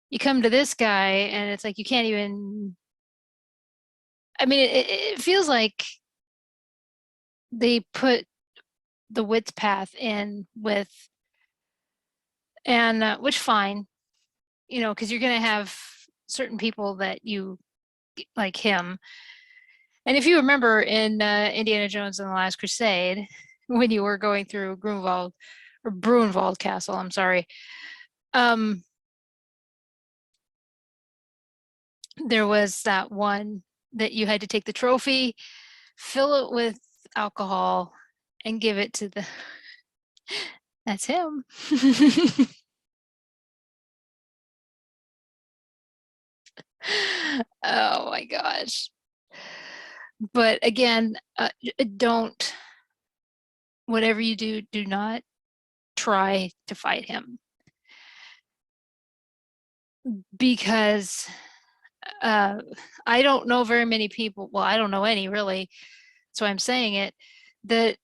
You come to this guy, and it's like you can't even. I mean, it feels like they put the width path in with, and which fine, you know, because you're going to have certain people that you like him. And if you remember in Indiana Jones and the Last Crusade, when you were going through Grunwald or Bruenwald Castle, I'm sorry, there was that one that you had to take the trophy, fill it with alcohol, and give it to the. That's him. Oh my gosh. But again, don't, whatever you do, do not try to fight him. Because I don't know very many people, well, I don't know any really, so I'm saying it, that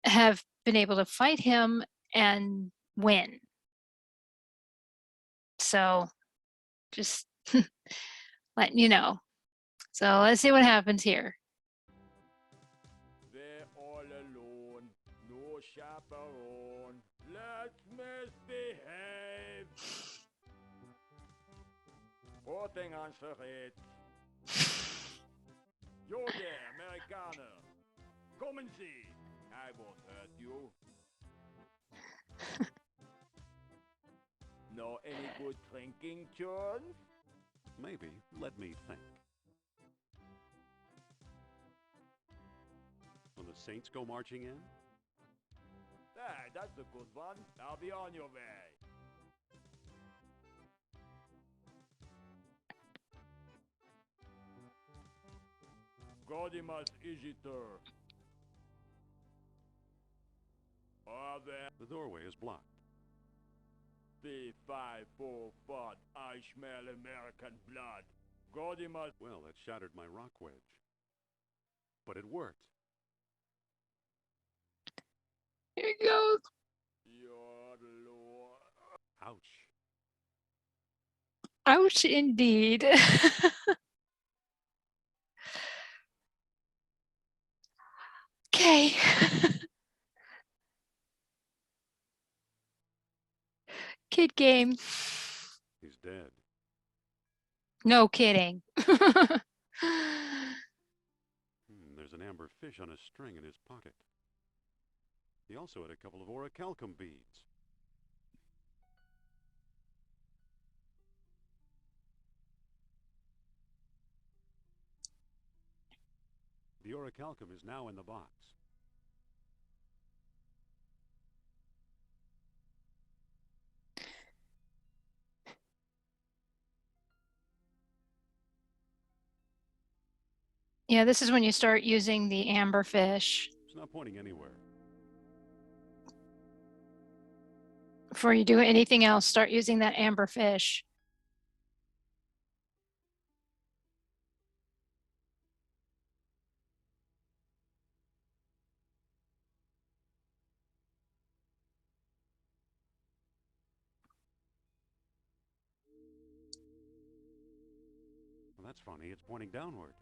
have been able to fight him and win. So just letting you know. So let's see what happens here. They're all alone, no chaperone. Let's misbehave. Voting on Serret. Yo there, Amerikaner. Come and see. I won't hurt you. Know any good drinking tunes? Maybe. Let me think. When the Saints go marching in? Hey, that's a good one. I'll be on your way. Godimas Igitur. The doorway is blocked. The 5-4 fud. I smell American blood. Godimas. Well, that shattered my rock wedge. But it worked. Here it goes. Your lord. Ouch. Ouch, indeed. Okay. Kid game. He's dead. No kidding. There's an amber fish on a string in his pocket. He also had a couple of orichalcum beads. The orichalcum is now in the box. Yeah, this is when you start using the amberfish. It's not pointing anywhere. Before you do anything else, start using that amberfish. Well, that's funny. It's pointing downward.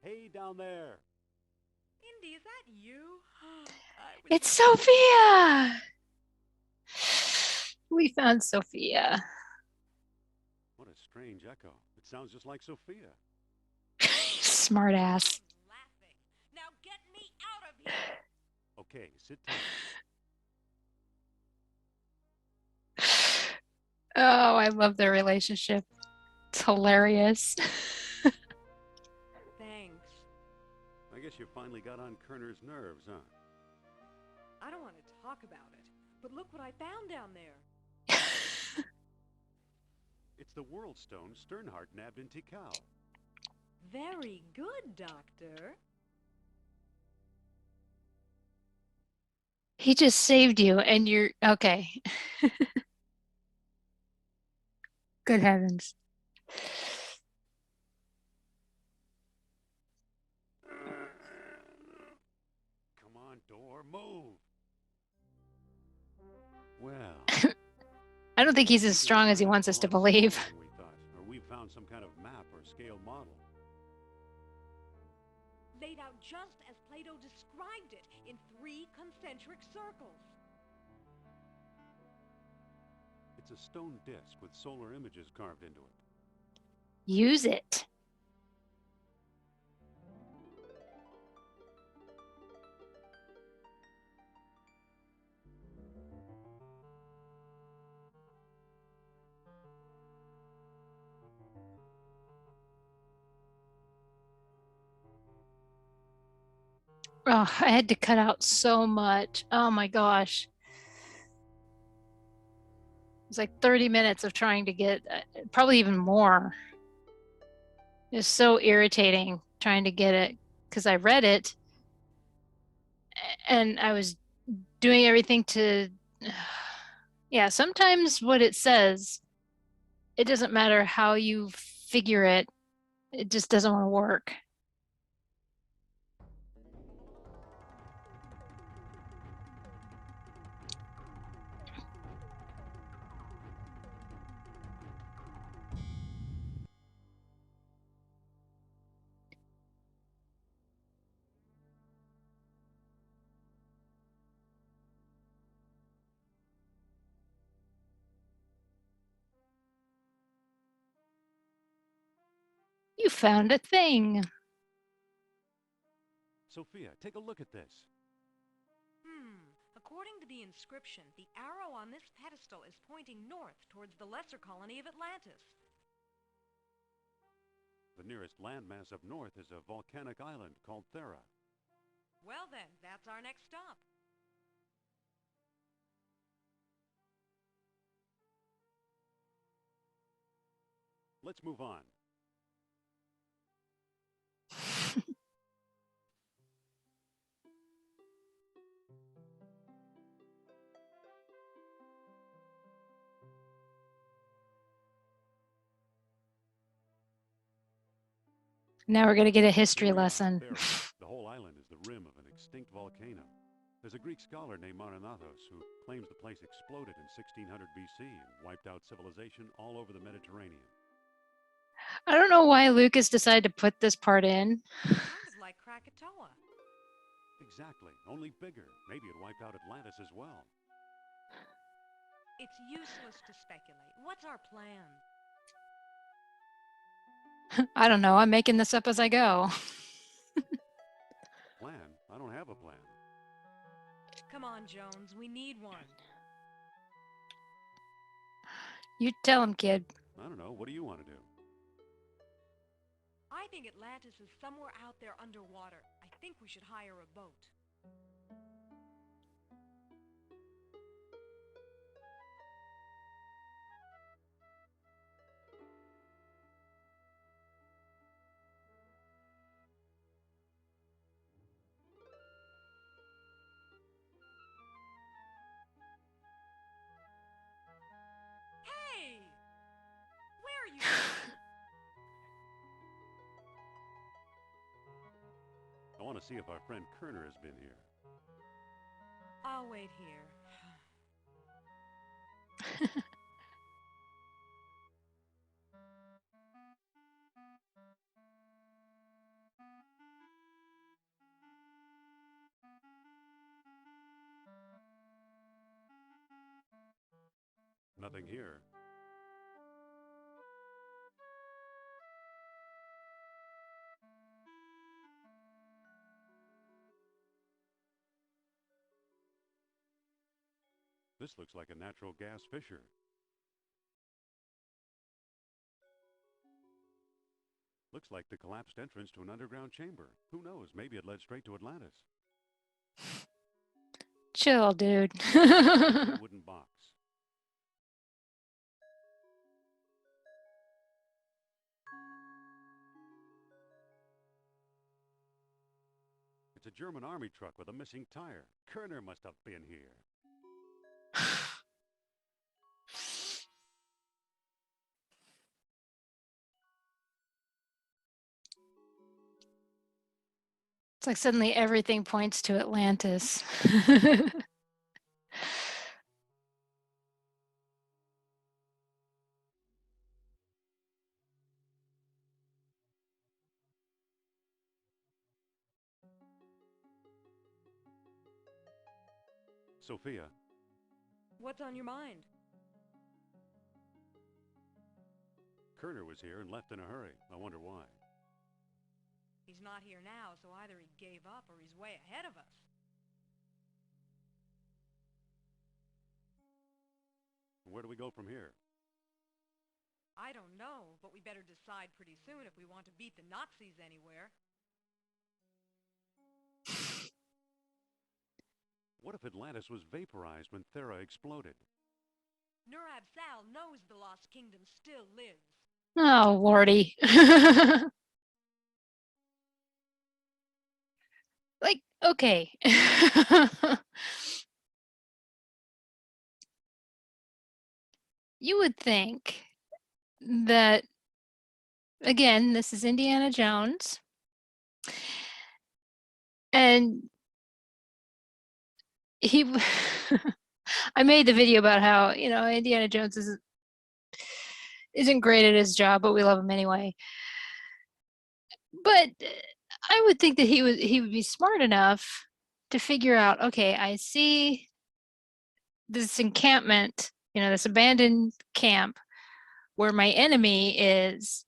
Hey, down there. Indy, is that you? It's Sophia! We found Sophia. What a strange echo. It sounds just like Sophia. Smart ass. Laughing. Now get me out of here. Okay, sit tight. Oh, I love their relationship. It's hilarious. Thanks. I guess you finally got on Kerner's nerves, huh? I don't want to talk about it, but look what I found down there. It's the World Stone Sternhart nabbed in Tikal. Very good, Doctor. He just saved you and you're okay. Good heavens. Come on, door, move. Well, I don't think he's as strong as he wants us to believe. we thought, or we found some kind of map or scale model. Laid out just as Plato described it, in 3 concentric circles. It's a stone disc with solar images carved into it. Use it. Oh, I had to cut out so much. Oh my gosh. It was like 30 minutes of trying to get, probably even more. It was so irritating trying to get it because I read it and I was doing everything to, yeah, sometimes what it says, it doesn't matter how you figure it, it just doesn't want to work. You found a thing. Sophia, take a look at this. According to the inscription, the arrow on this pedestal is pointing north towards the lesser colony of Atlantis. The nearest landmass up north is a volcanic island called Thera. Well then, that's our next stop. Let's move on. Now we're going to get a history Here we are, lesson. Thera. The whole island is the rim of an extinct volcano. There's a Greek scholar named Marinathos who claims the place exploded in 1600 BC and wiped out civilization all over the Mediterranean. I don't know why Lucas decided to put this part in. Kind of like Krakatoa. Exactly, only bigger. Maybe it wiped out Atlantis as well. It's useless to speculate. What's our plan? I don't know. I'm making this up as I go. Plan? I don't have a plan. Come on, Jones. We need one. You tell him, kid. I don't know. What do you want to do? I think Atlantis is somewhere out there underwater. I think we should hire a boat. want to see if our friend Kerner has been here. I'll wait here. Nothing here. This looks like a natural gas fissure. Looks like the collapsed entrance to an underground chamber. Who knows? Maybe it led straight to Atlantis. Chill, dude. A wooden box. It's a German army truck with a missing tire. Kerner must have been here. It's like suddenly everything points to Atlantis. Sophia, What's on your mind? Kerner was here and left in a hurry. I wonder why. He's not here now, so either he gave up or he's way ahead of us. Where do we go from here? I don't know, but we better decide pretty soon if we want to beat the Nazis anywhere. What if Atlantis was vaporized when Thera exploded? Nurab Sal knows the Lost Kingdom still lives. Oh, Lordy. Like, okay. You would think that, again, this is Indiana Jones. And he, I made the video about how, you know, Indiana Jones isn't great at his job, but we love him anyway. But I would think that he would be smart enough to figure out, okay, I see this encampment, you know, this abandoned camp where my enemy is.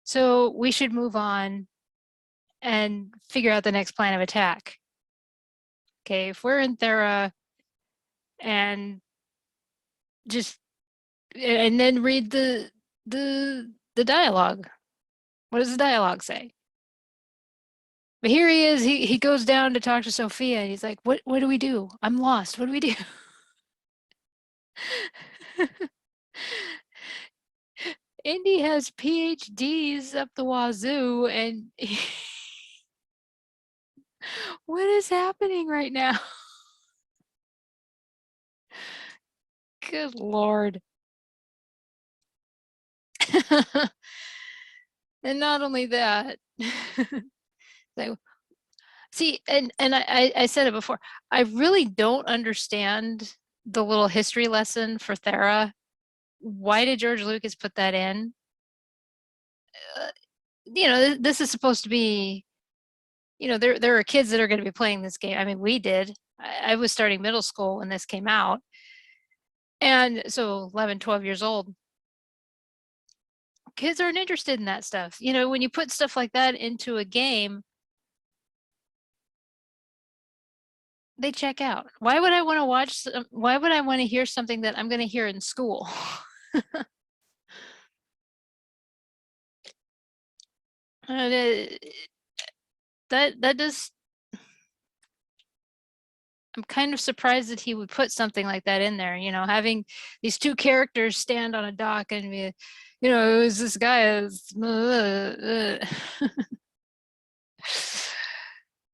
So we should move on and figure out the next plan of attack. Okay, if we're in Thera and just and then read the dialogue. What does the dialogue say? But here he is, he goes down to talk to Sophia and he's like, what do we do? I'm lost. What do we do? Indy has PhDs up the wazoo and what is happening right now? Good Lord. And not only that, so, see, and I said it before, I really don't understand the little history lesson for Thera. Why did George Lucas put that in? You know, this is supposed to be, you know, there are kids that are going to be playing this game. I mean, we did. I was starting middle school when this came out. And so 11, 12 years old. Kids aren't interested in that stuff. You know, when you put stuff like that into a game, they check out. Why would I want to watch? Why would I want to hear something that I'm going to hear in school? That does. I'm kind of surprised that he would put something like that in there. You know, having these two characters stand on a dock and be, you know, it was this guy.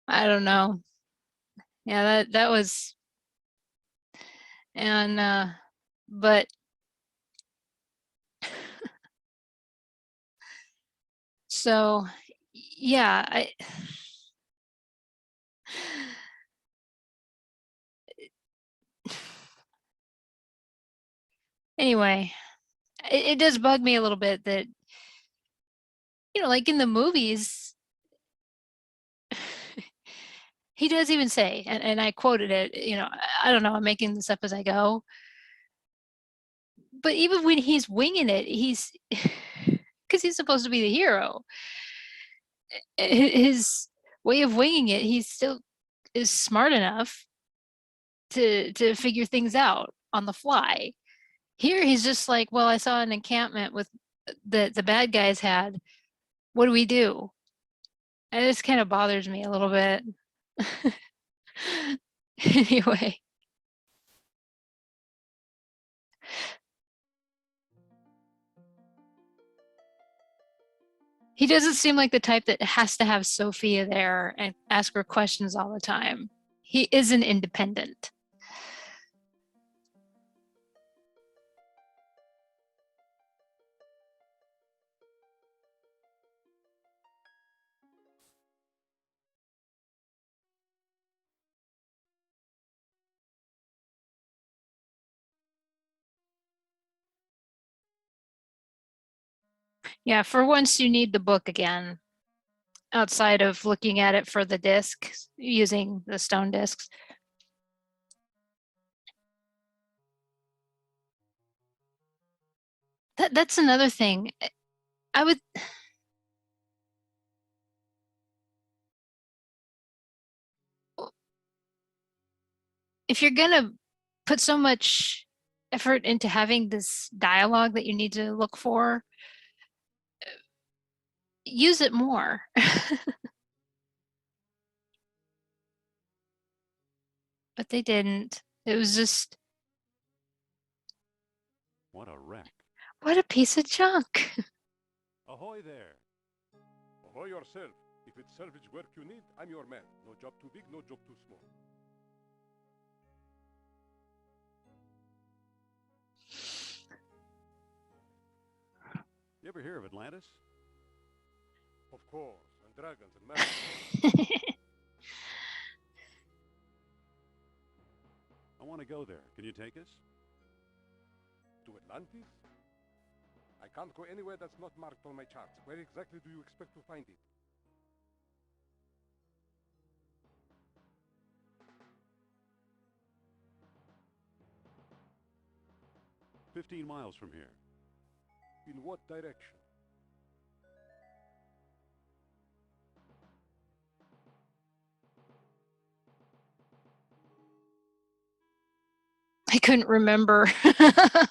I don't know. Yeah, that was, and but so yeah, Anyway, it does bug me a little bit that, you know, like in the movies, he does even say, and I quoted it, you know, I don't know, I'm making this up as I go. But even when he's winging it, he's because he's supposed to be the hero. His way of winging it, he still is smart enough to figure things out on the fly. Here he's just like, well, I saw an encampment with the bad guys had. What do we do? And this kind of bothers me a little bit. Anyway. He doesn't seem like the type that has to have Sophia there and ask her questions all the time. He isn't independent. Yeah, for once you need the book again, outside of looking at it for the disc, using the stone discs. That's another thing. I would if you're gonna put so much effort into having this dialogue that you need to look for, use it more. But they didn't. It was just, What a wreck. what a piece of junk. Ahoy there. Ahoy yourself. If it's salvage work you need, I'm your man. No job too big, no job too small. You ever hear of Atlantis? Of course, and dragons and magic. I want to go there. Can you take us? To Atlantis? I can't go anywhere that's not marked on my charts. Where exactly do you expect to find it? "15 miles from here." In what direction? I couldn't remember. Uh-oh,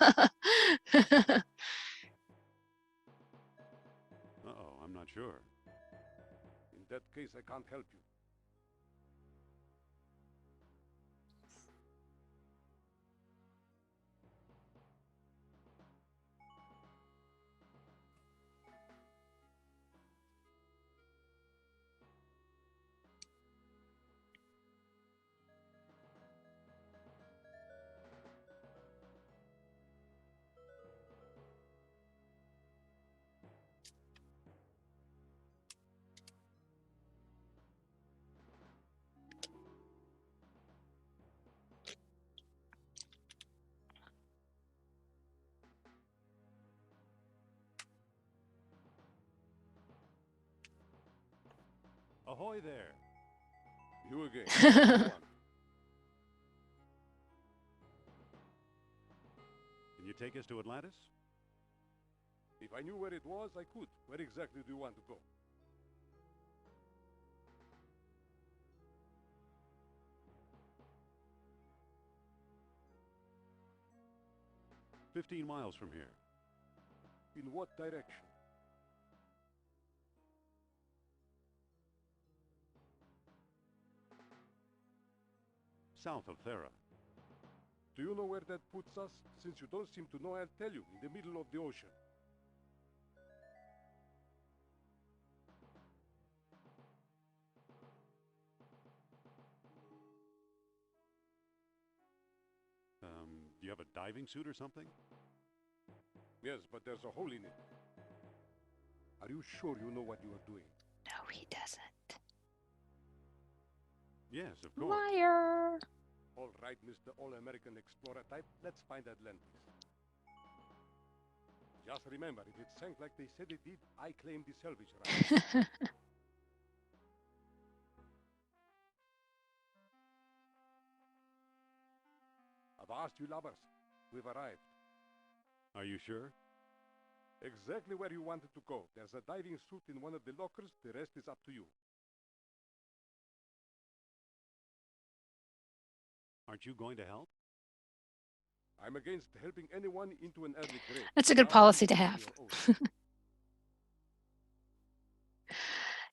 I'm not sure. In that case, I can't help you. Ahoy there. You again. What do you want? Can you take us to Atlantis? If I knew where it was, I could. Where exactly do you want to go? "15 miles from here." In what direction? "South of Thera." Do you know where that puts us? Since you don't seem to know, I'll tell you. In the middle of the ocean. Do you have a diving suit or something? Yes, but there's a hole in it. Are you sure you know what you are doing? No, he doesn't. Yes, of course. Liar. All right, Mr. All-American Explorer type, let's find Atlantis. Just remember, if it sank like they said it did, I claim the salvage rights. Avast, you lubbers. We've arrived. Are you sure? Exactly where you wanted to go. There's a diving suit in one of the lockers. The rest is up to you. Aren't you going to help? I'm against helping anyone into an early grave. That's a good policy to have.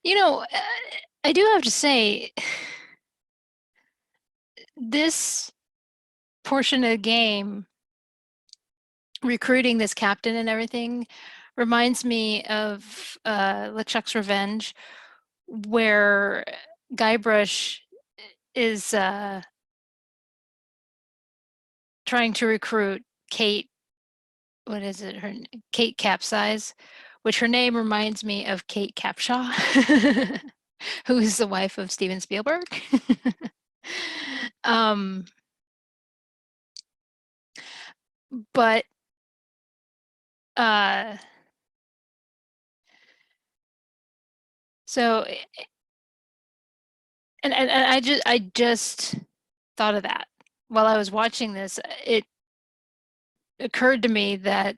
You know, I do have to say, this portion of the game, recruiting this captain and everything, reminds me of LeChuck's Revenge, where Guybrush is trying to recruit Kate. What is it? Kate Capsize, which her name reminds me of Kate Capshaw, who is the wife of Steven Spielberg. But so, and I just thought of that while I was watching this. It occurred to me that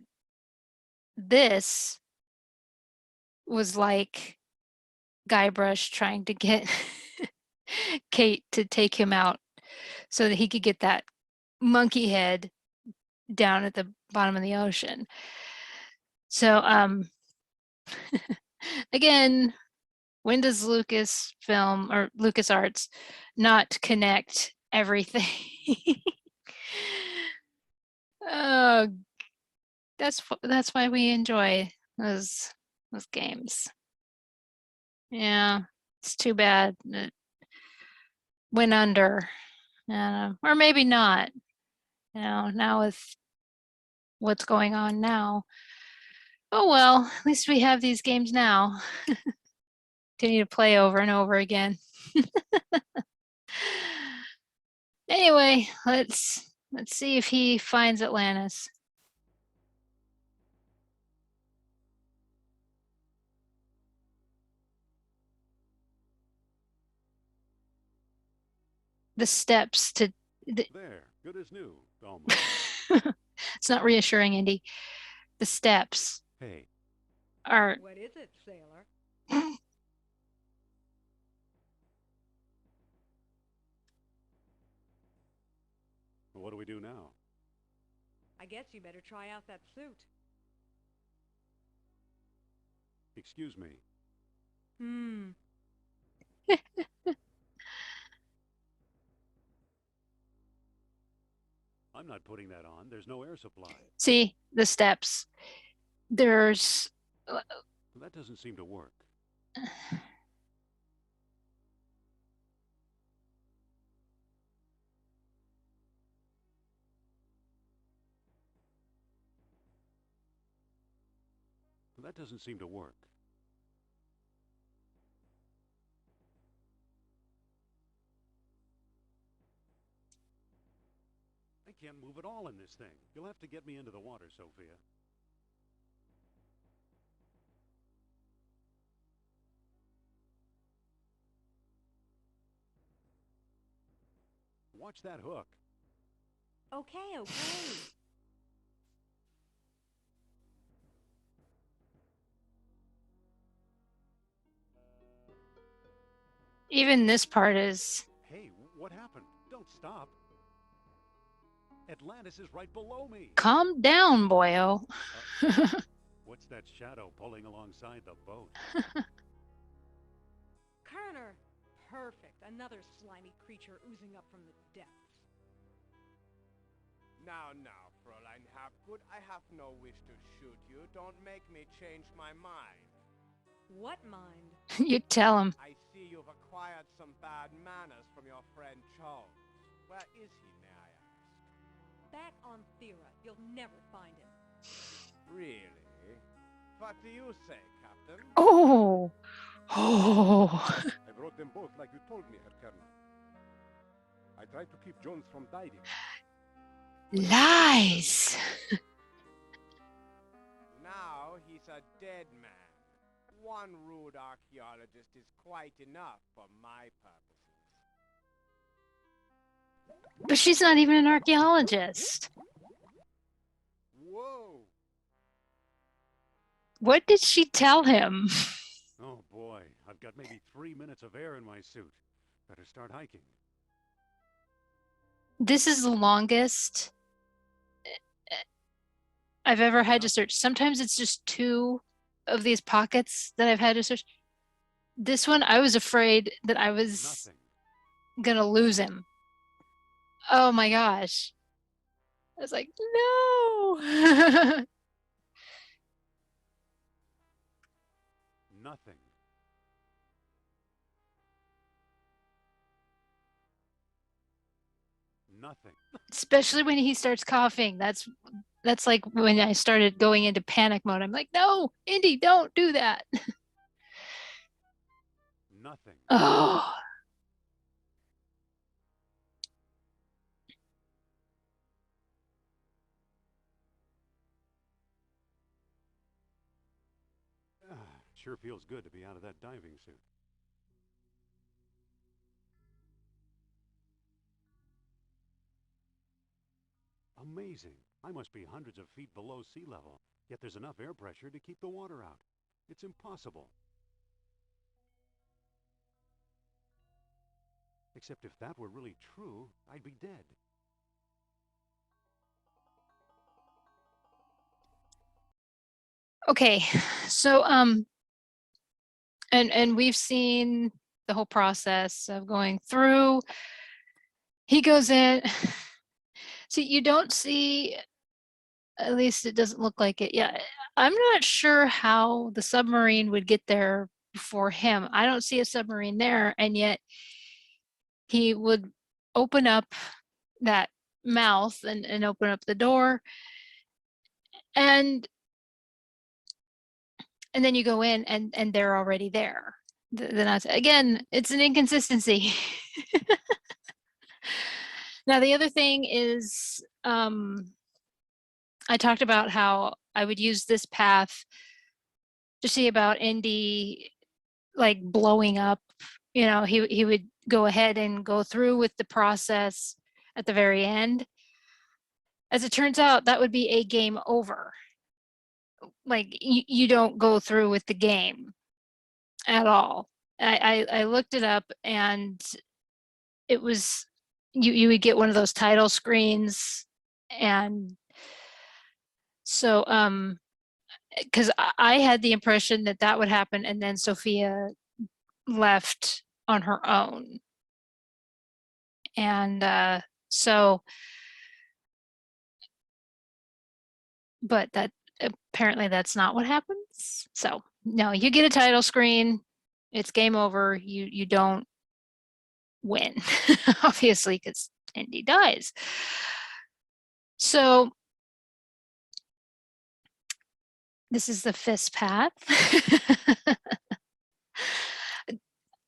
this was like Guybrush trying to get Kate to take him out so that he could get that monkey head down at the bottom of the ocean. So again, when does Lucasfilm or LucasArts not connect everything? Oh, that's why we enjoy those games. Yeah, it's too bad it went under, or maybe not. You know, now with what's going on now. Oh well, at least we have these games now. Continue to play over and over again. Anyway, let's see if he finds Atlantis. The steps to There, good as new, almost. It's not reassuring, Indy. The steps Hey, are What is it, sailor? what do we do now? I guess you better try out that suit. Excuse me. I'm not putting that on. There's no air supply. See the steps. There's That doesn't seem to work. That doesn't seem to work. I can't move at all in this thing. You'll have to get me into the water, Sophia. Watch that hook. Okay. even this part is. Hey, what happened? Don't stop. Atlantis is right below me. Calm down, boyo. What's that shadow pulling alongside the boat? Kerner! Perfect. Another slimy creature oozing up from the depths. Now, Fräulein Hapgood, I have no wish to shoot you. Don't make me change my mind. What mind? You tell him. I see you've acquired some bad manners from your friend Charles. Where is he, may I ask? Back on Thera. You'll never find him. Really? What do you say, Captain? Oh. I brought them both like you told me, Herr Colonel. I tried to keep Jones from diving. Lies. Now he's a dead man. One rude archaeologist is quite enough for my purposes. But she's not even an archaeologist. Whoa! What did she tell him? Oh boy, I've got maybe 3 minutes of air in my suit. Better start hiking. This is the longest I've ever had to search. Sometimes it's just 2 of these pockets that I've had to search. This one, I was afraid that I was Nothing. gonna lose him. Oh my gosh. I was like, no. Nothing. Nothing. Especially when he starts coughing. That's like when I started going into panic mode. I'm like, no, Indy, don't do that. Nothing. Oh. Sure feels good to be out of that diving suit. Amazing. I must be hundreds of feet below sea level, yet there's enough air pressure to keep the water out. It's impossible. Except if that were really true, I'd be dead. Okay, so and we've seen the whole process of going through. He goes in. See, you don't see, at least it doesn't look like it. Yeah, I'm not sure how the submarine would get there before him. I don't see a submarine there, and yet he would open up that mouth and open up the door, and then you go in and they're already there. Then again, it's an inconsistency. Now the other thing is, I talked about how I would use this path to see about Indy like blowing up. You know, he would go ahead and go through with the process at the very end. As it turns out, that would be a game over. Like you don't go through with the game at all. I looked it up, and it was you would get one of those title screens, and so because I had the impression that that would happen, and then Sophia left on her own, and so, but that apparently that's not what happens. So no, you get a title screen, it's game over. You don't win, obviously, because Indy dies. So this is the fist path.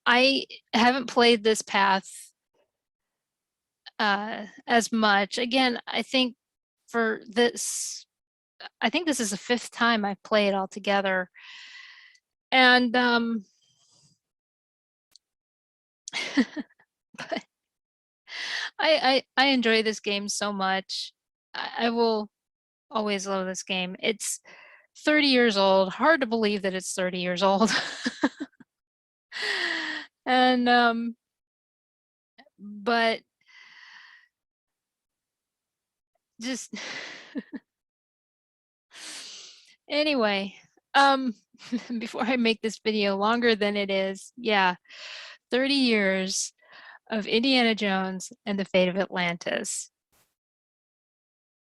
I haven't played this path as much. Again, I think for this, I think this is the 5th time I've played altogether. And but I enjoy this game so much. I will always love this game. It's 30 years old. Hard to believe that it's 30 years old. And but just anyway, before I make this video longer than it is, yeah, 30 years of Indiana Jones and the Fate of Atlantis.